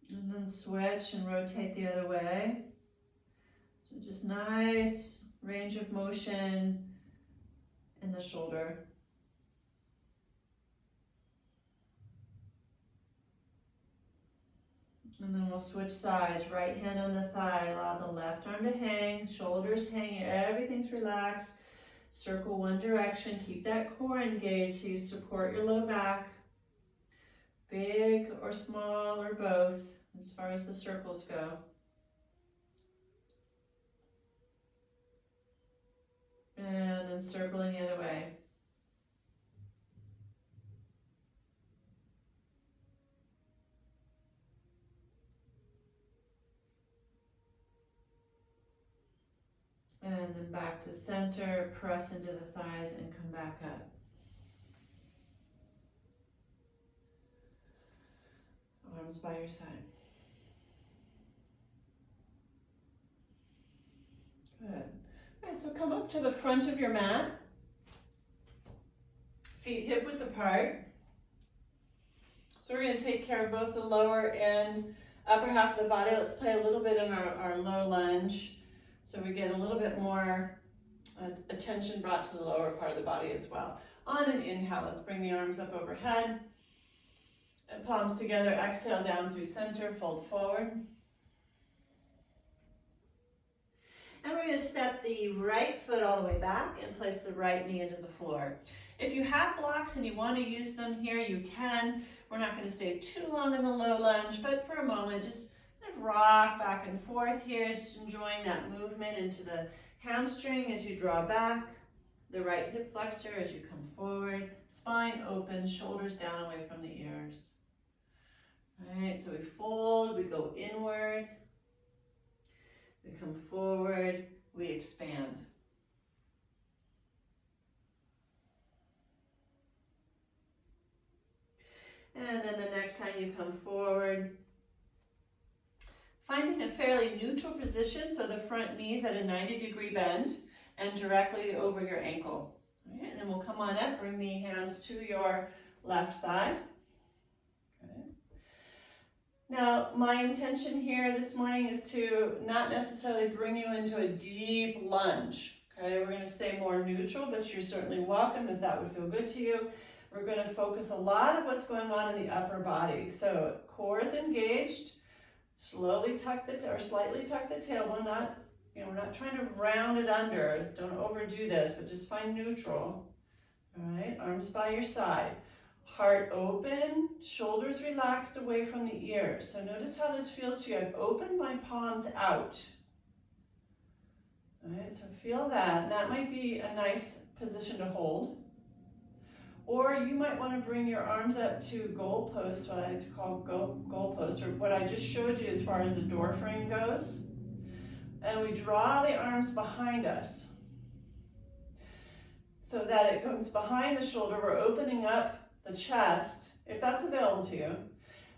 And then switch and rotate the other way. So just nice range of motion in the shoulder. And then we'll switch sides. Right hand on the thigh, allow the left arm to hang, shoulders hanging, everything's relaxed. Circle one direction, keep that core engaged so you support your low back. Big or small or both, as far as the circles go. And then circling the other way. And then back to center, press into the thighs and come back up. Arms by your side. Good. All right, so come up to the front of your mat. Feet hip width apart. So we're going to take care of both the lower and upper half of the body. Let's play a little bit in our low lunge so we get a little bit more attention brought to the lower part of the body as well. On an inhale, let's bring the arms up overhead. And palms together, exhale down through center, fold forward. And we're going to step the right foot all the way back and place the right knee into the floor. If you have blocks and you want to use them here, you can. We're not going to stay too long in the low lunge, but for a moment, just kind of rock back and forth here, just enjoying that movement into the hamstring as you draw back, the right hip flexor as you come forward, spine open, shoulders down away from the ears. All right, so we fold, we go inward, we come forward, we expand. And then the next time you come forward, finding a fairly neutral position, so the front knee's at a 90-degree bend and directly over your ankle. All right, and then we'll come on up, bring the hands to your left thigh. Okay. Now, my intention here this morning is to not necessarily bring you into a deep lunge. Okay, we're going to stay more neutral, but you're certainly welcome if that would feel good to you. We're going to focus a lot of what's going on in the upper body. So core is engaged. Slowly tuck or slightly tuck the tailbone. We're not trying to round it under. Don't overdo this, but just find neutral. All right, arms by your side. Heart open, shoulders relaxed away from the ears. So notice how this feels to you. I've opened my palms out. All right, so feel that. And that might be a nice position to hold. Or you might want to bring your arms up to goalposts, what I like to call goalposts, or what I just showed you as far as the door frame goes. And we draw the arms behind us so that it comes behind the shoulder. We're opening up the chest, if that's available to you.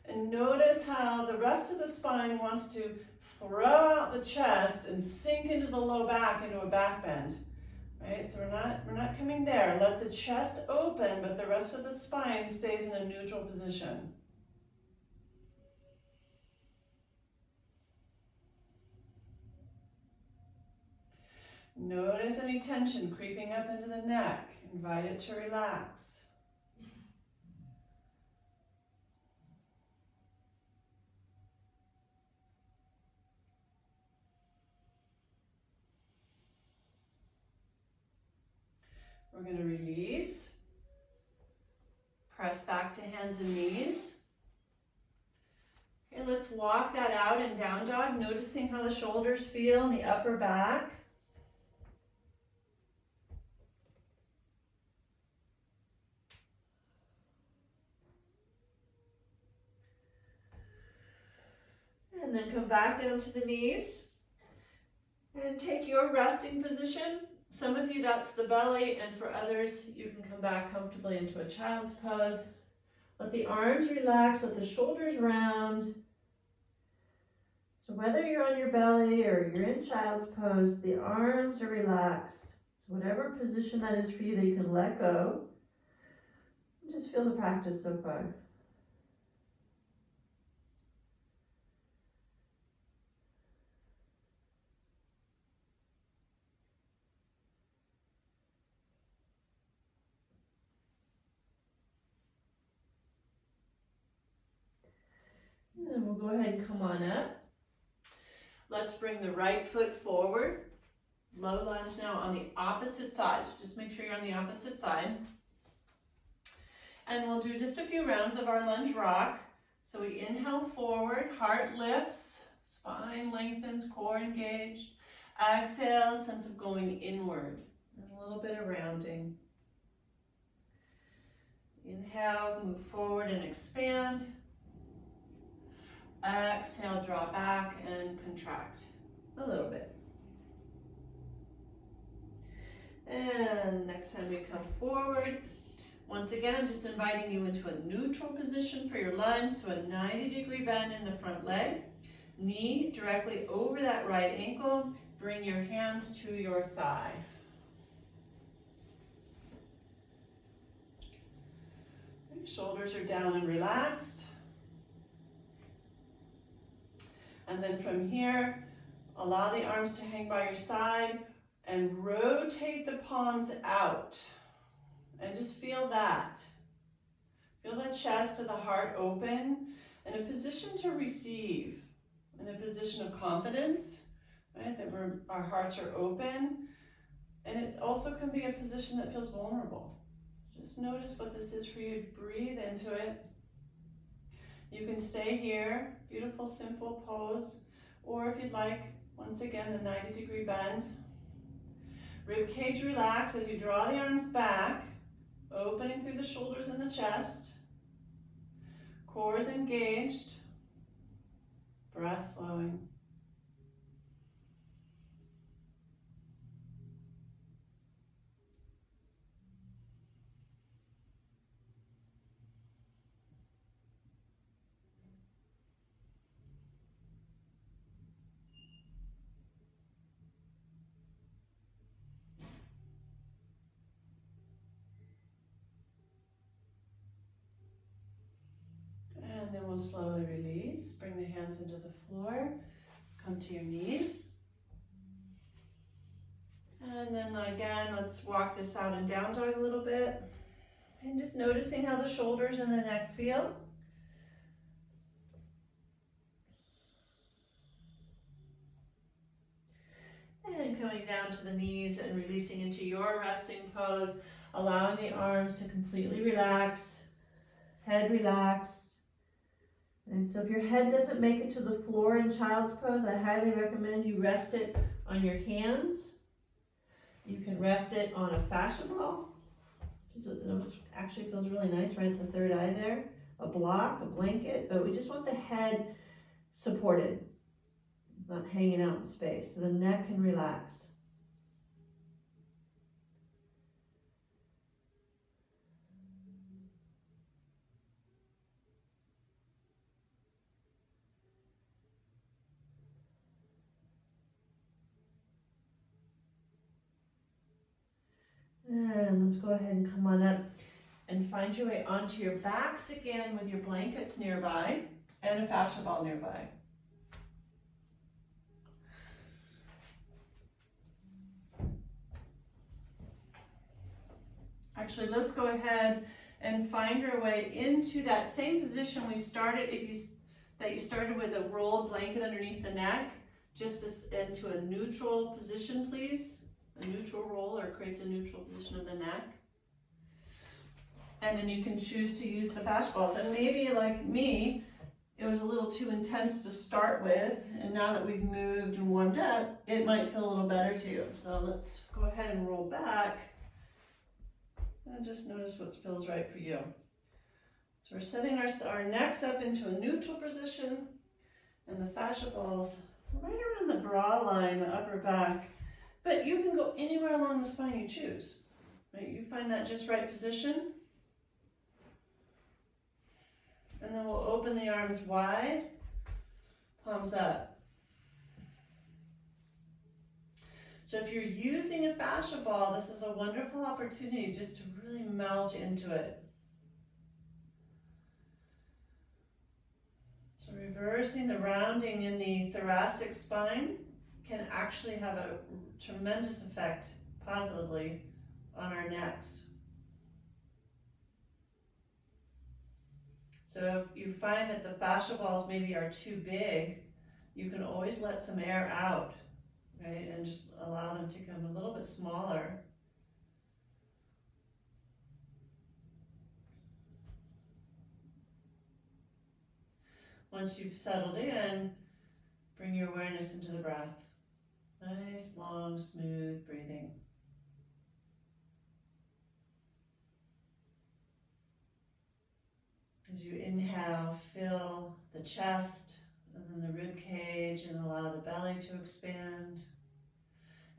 And notice how the rest of the spine wants to throw out the chest and sink into the low back, into a back bend. Right, so we're not coming there. Let the chest open, but the rest of the spine stays in a neutral position. Notice any tension creeping up into the neck. Invite it to relax. We're going to release. Press back to hands and knees. Okay, let's walk that out in down dog, noticing how the shoulders feel in the upper back. And then come back down to the knees. And take your resting position. Some of you, that's the belly, and for others, you can come back comfortably into a child's pose. Let the arms relax, let the shoulders round. So whether you're on your belly or you're in child's pose, the arms are relaxed. So whatever position that is for you that you can let go. Just feel the practice so far. we'll go ahead and come on up. Let's bring the right foot forward. Low lunge now on the opposite side. So just make sure you're on the opposite side. And we'll do just a few rounds of our lunge rock. So we inhale forward, heart lifts, spine lengthens, core engaged. Exhale, sense of going inward, and a little bit of rounding. Inhale, move forward and expand. Exhale, draw back and contract a little bit. And next time we come forward, once again, I'm just inviting you into a neutral position for your lunge, so a 90-degree bend in the front leg. Knee directly over that right ankle. Bring your hands to your thigh. Your shoulders are down and relaxed. And then from here, allow the arms to hang by your side and rotate the palms out. And just feel that. Feel the chest to the heart open, in a position to receive, in a position of confidence, right? That our hearts are open. And it also can be a position that feels vulnerable. Just notice what this is for you. Breathe into it. You can stay here, beautiful, simple pose. Or if you'd like, once again, the 90-degree bend. Rib cage relax as you draw the arms back, opening through the shoulders and the chest. Core is engaged. Breath flowing. And then we'll slowly release. Bring the hands into the floor. Come to your knees. And then again, let's walk this out in down dog a little bit. And just noticing how the shoulders and the neck feel. And coming down to the knees and releasing into your resting pose, allowing the arms to completely relax, head relaxed. And so if your head doesn't make it to the floor in child's pose, I highly recommend you rest it on your hands. You can rest it on a fascia ball. It actually feels really nice right at the third eye there. A block, a blanket, but we just want the head supported. It's not hanging out in space, so the neck can relax. And let's go ahead and come on up and find your way onto your backs again with your blankets nearby and a fascia ball nearby. Actually, let's go ahead and find your way into that same position we started, that you started with, a rolled blanket underneath the neck, just into a neutral position, please. A neutral roll, or creates a neutral position of the neck. And then you can choose to use the fascia balls. And maybe like me, it was a little too intense to start with, and now that we've moved and warmed up, it might feel a little better to you. So let's go ahead and roll back. And just notice what feels right for you. So we're setting our necks up into a neutral position, and the fascia balls right around the bra line, the upper back. But you can go anywhere along the spine you choose. Right? You find that just right position. And then we'll open the arms wide, palms up. So if you're using a fascia ball, this is a wonderful opportunity just to really melt into it. So reversing the rounding in the thoracic spine can actually have a tremendous effect positively on our necks. So if you find that the fascia balls maybe are too big, you can always let some air out, right? And just allow them to become a little bit smaller. Once you've settled in, bring your awareness into the breath. Nice, long, smooth breathing. As you inhale, fill the chest and then the rib cage and allow the belly to expand.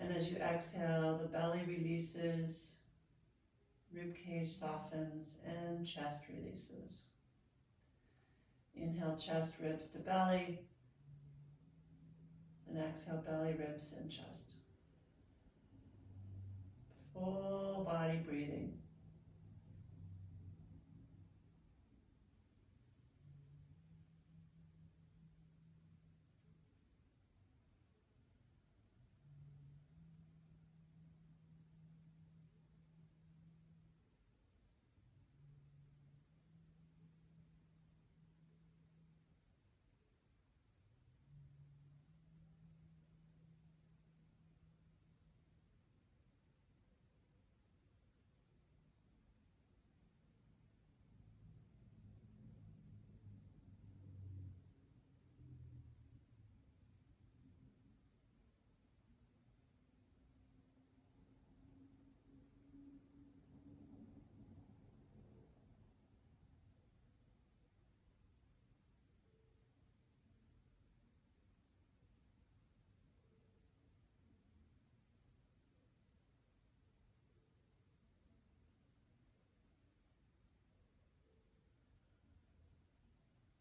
And as you exhale, the belly releases, rib cage softens, and chest releases. Inhale, chest, ribs to belly, and exhale, belly, ribs, and chest. Full body breathing.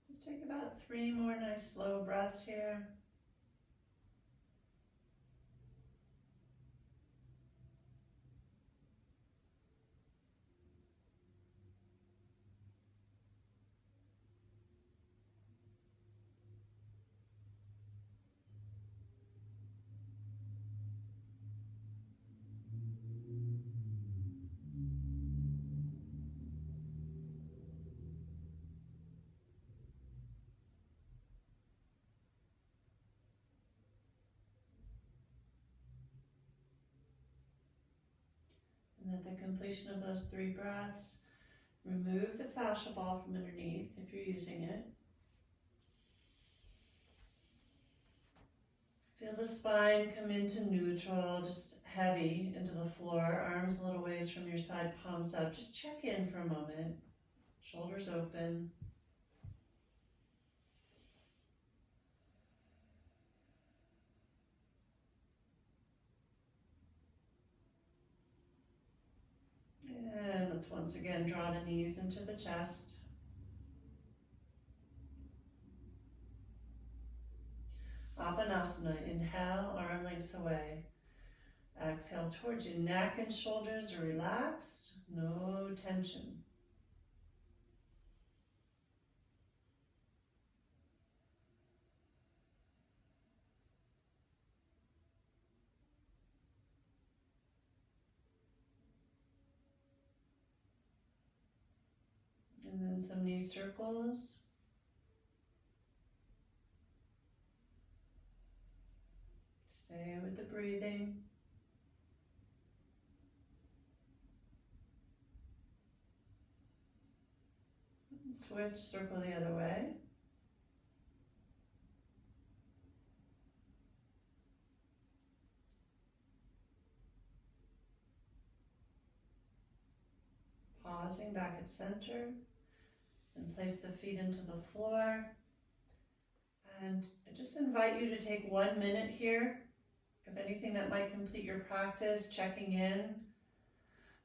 Let's take about 3 more nice slow breaths here. And at the completion of those 3 breaths, remove the fascia ball from underneath if you're using it. Feel the spine come into neutral, just heavy into the floor, arms a little ways from your side, palms up. Just check in for a moment. Shoulders open. And let's once again draw the knees into the chest. Apanasana, inhale, arm lengths away. Exhale towards you. Neck and shoulders are relaxed, no tension. And then some knee circles. Stay with the breathing. And switch, circle the other way. Pausing back at center. And place the feet into the floor. And I just invite you to take 1 minute here. If anything that might complete your practice, checking in.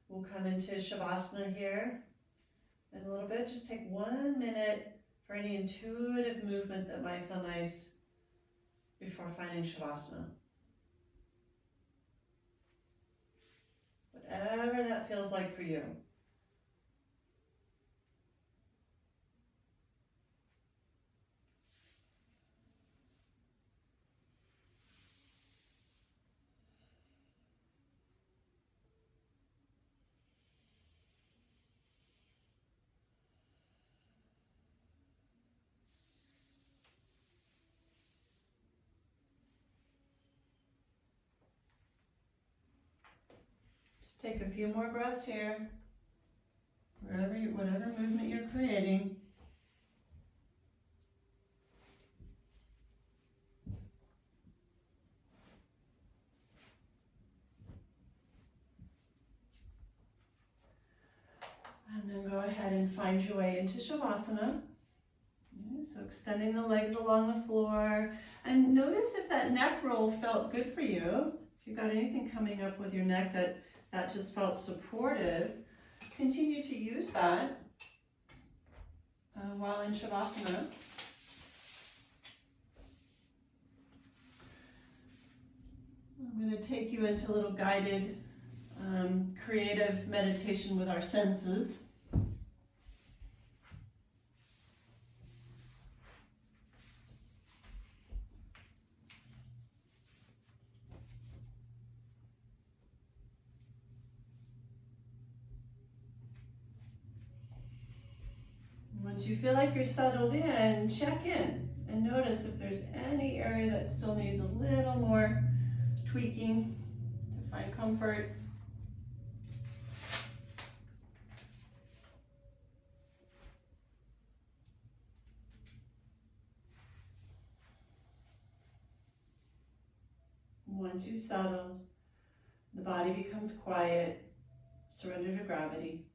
We'll come into Shavasana here in a little bit. Just take 1 minute for any intuitive movement that might feel nice before finding Shavasana. Whatever that feels like for you. Just take a few more breaths here, whatever movement you're creating. And then go ahead and find your way into Shavasana. Okay, so extending the legs along the floor. And notice if that neck roll felt good for you. If you've got anything coming up with your neck that just felt supportive, continue to use that while in Shavasana. I'm going to take you into a little guided creative meditation with our senses. Once you feel like you're settled in, check in and notice if there's any area that still needs a little more tweaking to find comfort. Once you've settled, the body becomes quiet, surrender to gravity,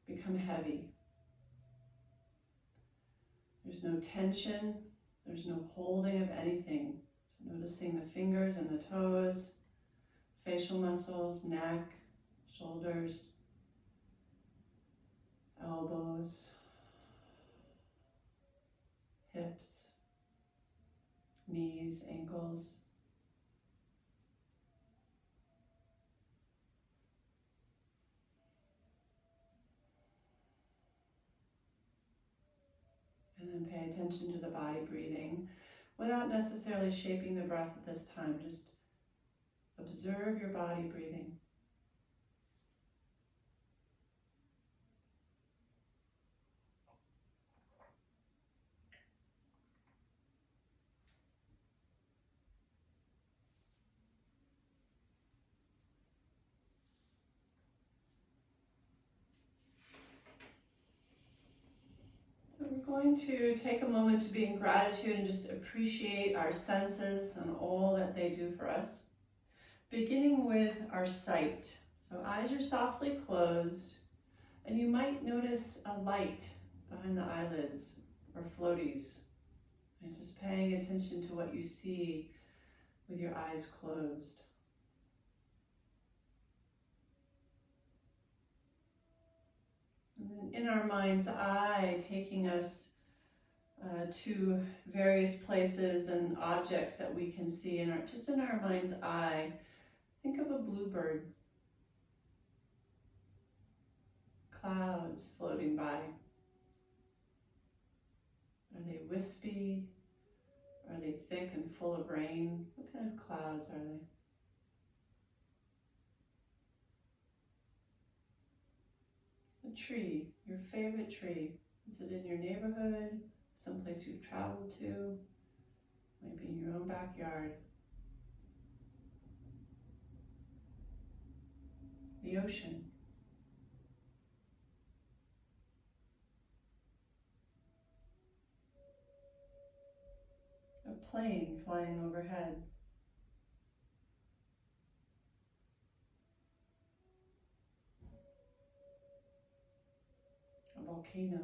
become heavy. There's no tension, there's no holding of anything. So noticing the fingers and the toes, facial muscles, neck, shoulders, elbows, hips, knees, ankles. And then pay attention to the body breathing without necessarily shaping the breath at this time. Just observe your body breathing. So we're going to take a moment to be in gratitude and just appreciate our senses and all that they do for us. Beginning with our sight. So eyes are softly closed, and you might notice a light behind the eyelids or floaties. And just paying attention to what you see with your eyes closed. And then in our mind's eye, taking us to various places and objects that we can see just in our mind's eye. Think of a bluebird. Clouds floating by. Are they wispy? Are they thick and full of rain? What kind of clouds are they? A tree, your favorite tree. Is it in your neighborhood? Someplace you've traveled to? Might be in your own backyard. The ocean. A plane flying overhead. A volcano.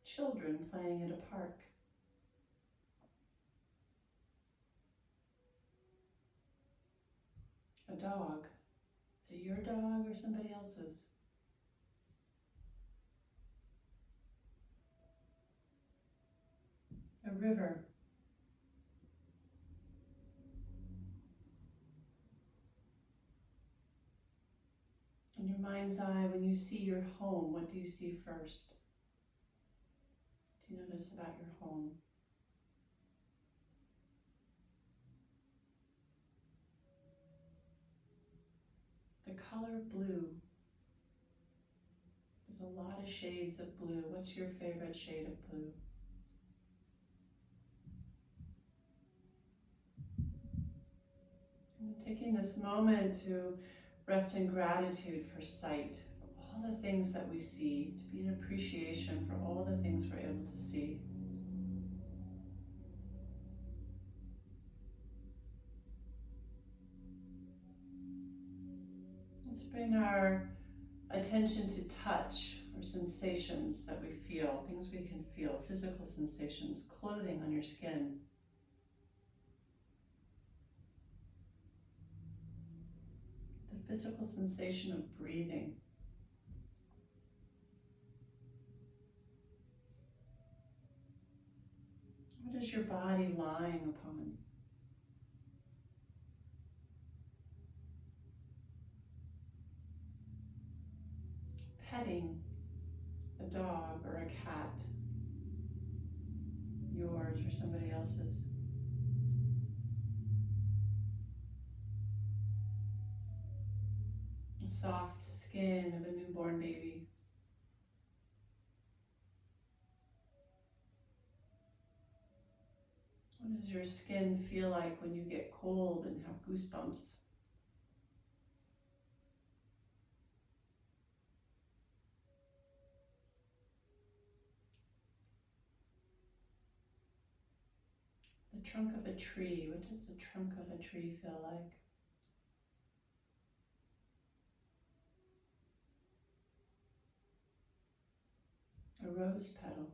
Children playing at a park. A dog. Is it your dog or somebody else's? A river. In your mind's eye, when you see your home, what do you see first? What do you notice about your home? The color blue. There's a lot of shades of blue. What's your favorite shade of blue? And taking this moment to rest in gratitude for sight, for all the things that we see, to be in appreciation for all the things we're able to see. Let's bring our attention to touch or sensations that we feel, things we can feel, physical sensations, clothing on your skin. The physical sensation of breathing. What is your body lying upon? Petting a dog or a cat, yours or somebody else's. The soft skin of a newborn baby. What does your skin feel like when you get cold and have goosebumps? The trunk of a tree. What does the trunk of a tree feel like? A rose petal.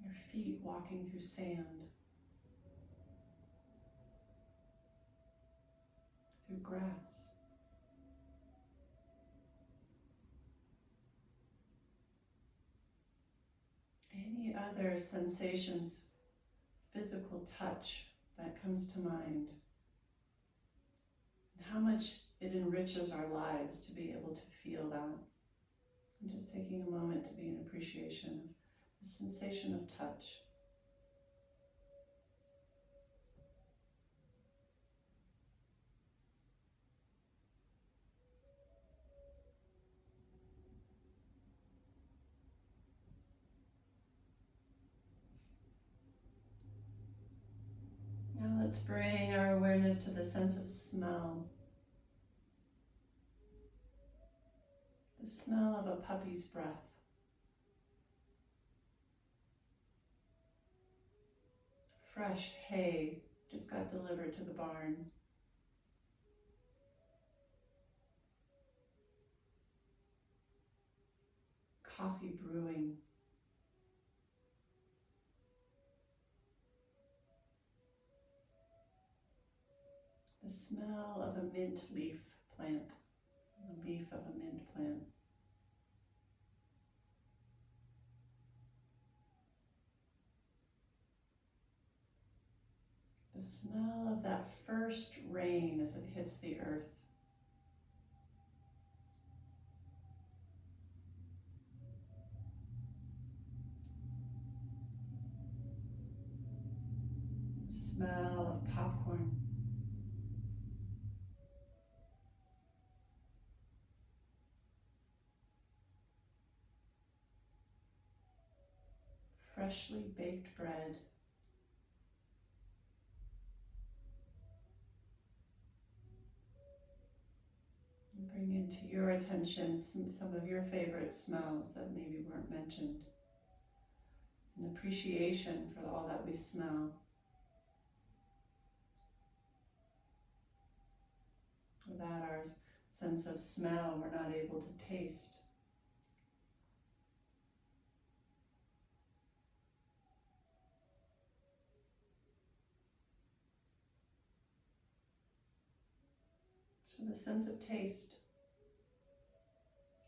Your feet walking through sand. Through grass. Any other sensations, physical touch that comes to mind? And how much it enriches our lives to be able to feel that. And just taking a moment to be in appreciation of the sensation of touch. Now let's bring our awareness to the sense of smell. The smell of a puppy's breath. Fresh hay just got delivered to the barn. Coffee brewing. The smell of a mint leaf plant. The leaf of a mint plant. The smell of that first rain as it hits the earth. Smell of popcorn. Freshly baked bread. And bring into your attention some of your favorite smells that maybe weren't mentioned. An appreciation for all that we smell. Without our sense of smell, we're not able to taste. So the sense of taste,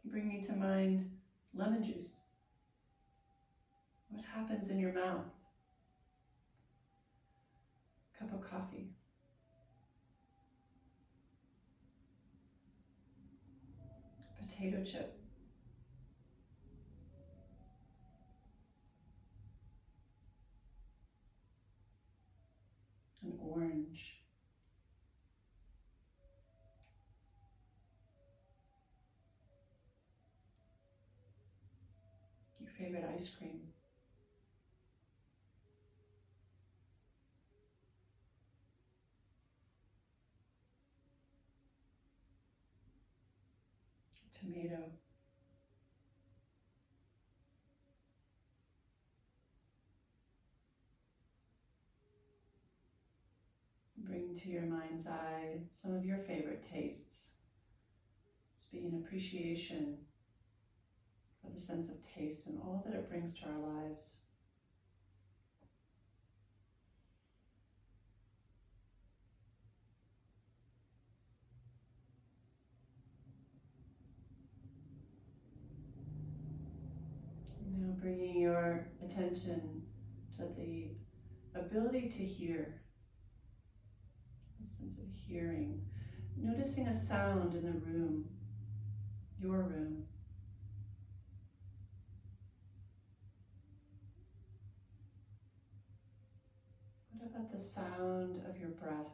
bringing to mind lemon juice. What happens in your mouth? Cup of coffee. Potato chip. An orange. You your favorite ice cream, tomato, bring to your mind's eye some of your favorite tastes. It's being appreciation for the sense of taste and all that it brings to our lives. Now bringing your attention to the ability to hear, a sense of hearing, noticing a sound in the room, your room. What about the sound of your breath?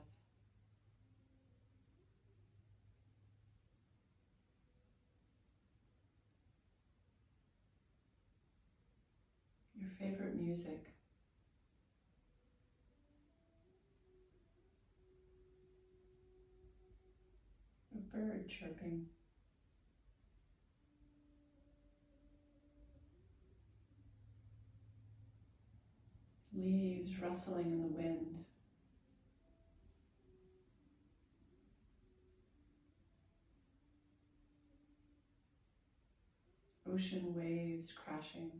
Your favorite music? A bird chirping? Leaves rustling in the wind? Ocean waves crashing?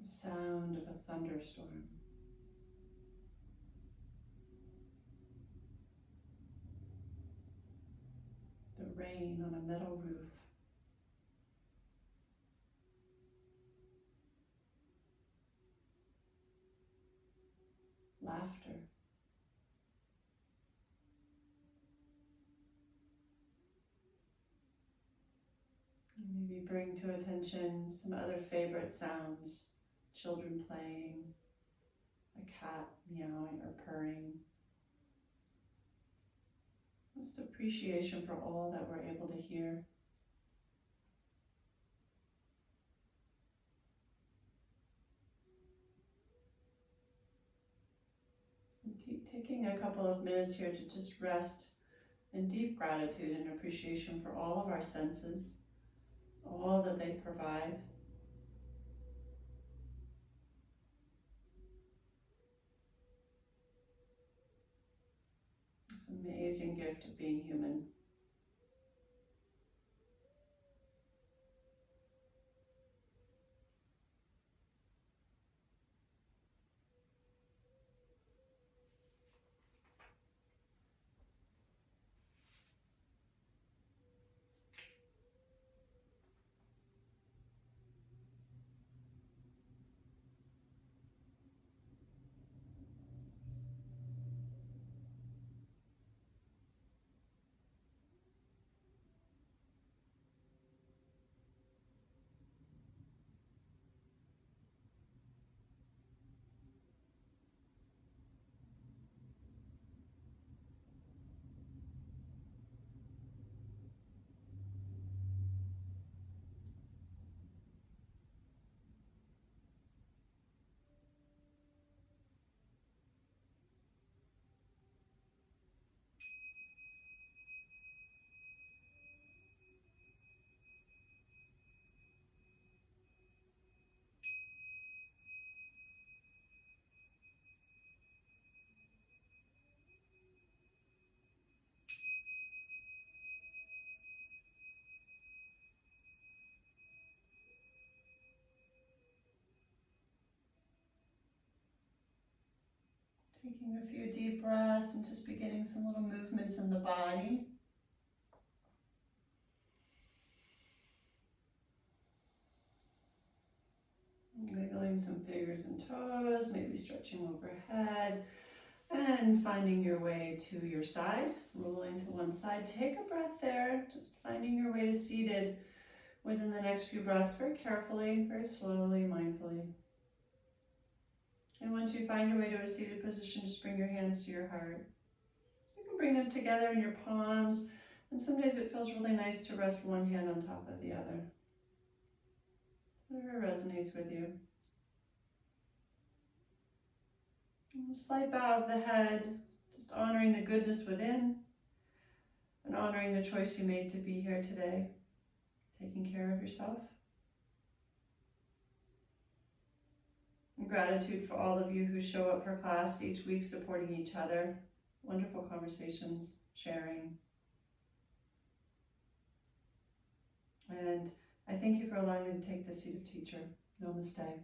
The sound of a thunderstorm? The rain on a metal roof? Laughter? And maybe bring to attention some other favorite sounds. Children playing, a cat meowing or purring. Just appreciation for all that we're able to hear. And taking a couple of minutes here to just rest in deep gratitude and appreciation for all of our senses, all that they provide. This amazing gift of being human. Taking a few deep breaths and just beginning some little movements in the body. Wiggling some fingers and toes, maybe stretching overhead, and finding your way to your side, rolling to one side. Take a breath there, just finding your way to seated within the next few breaths, very carefully, very slowly, mindfully. And once you find your way to a seated position, just bring your hands to your heart. You can bring them together in your palms. And some days it feels really nice to rest one hand on top of the other. Whatever resonates with you. And a slight bow of the head, just honoring the goodness within and honoring the choice you made to be here today, taking care of yourself. And gratitude for all of you who show up for class each week, supporting each other. Wonderful conversations, sharing. And I thank you for allowing me to take the seat of teacher. Namaste.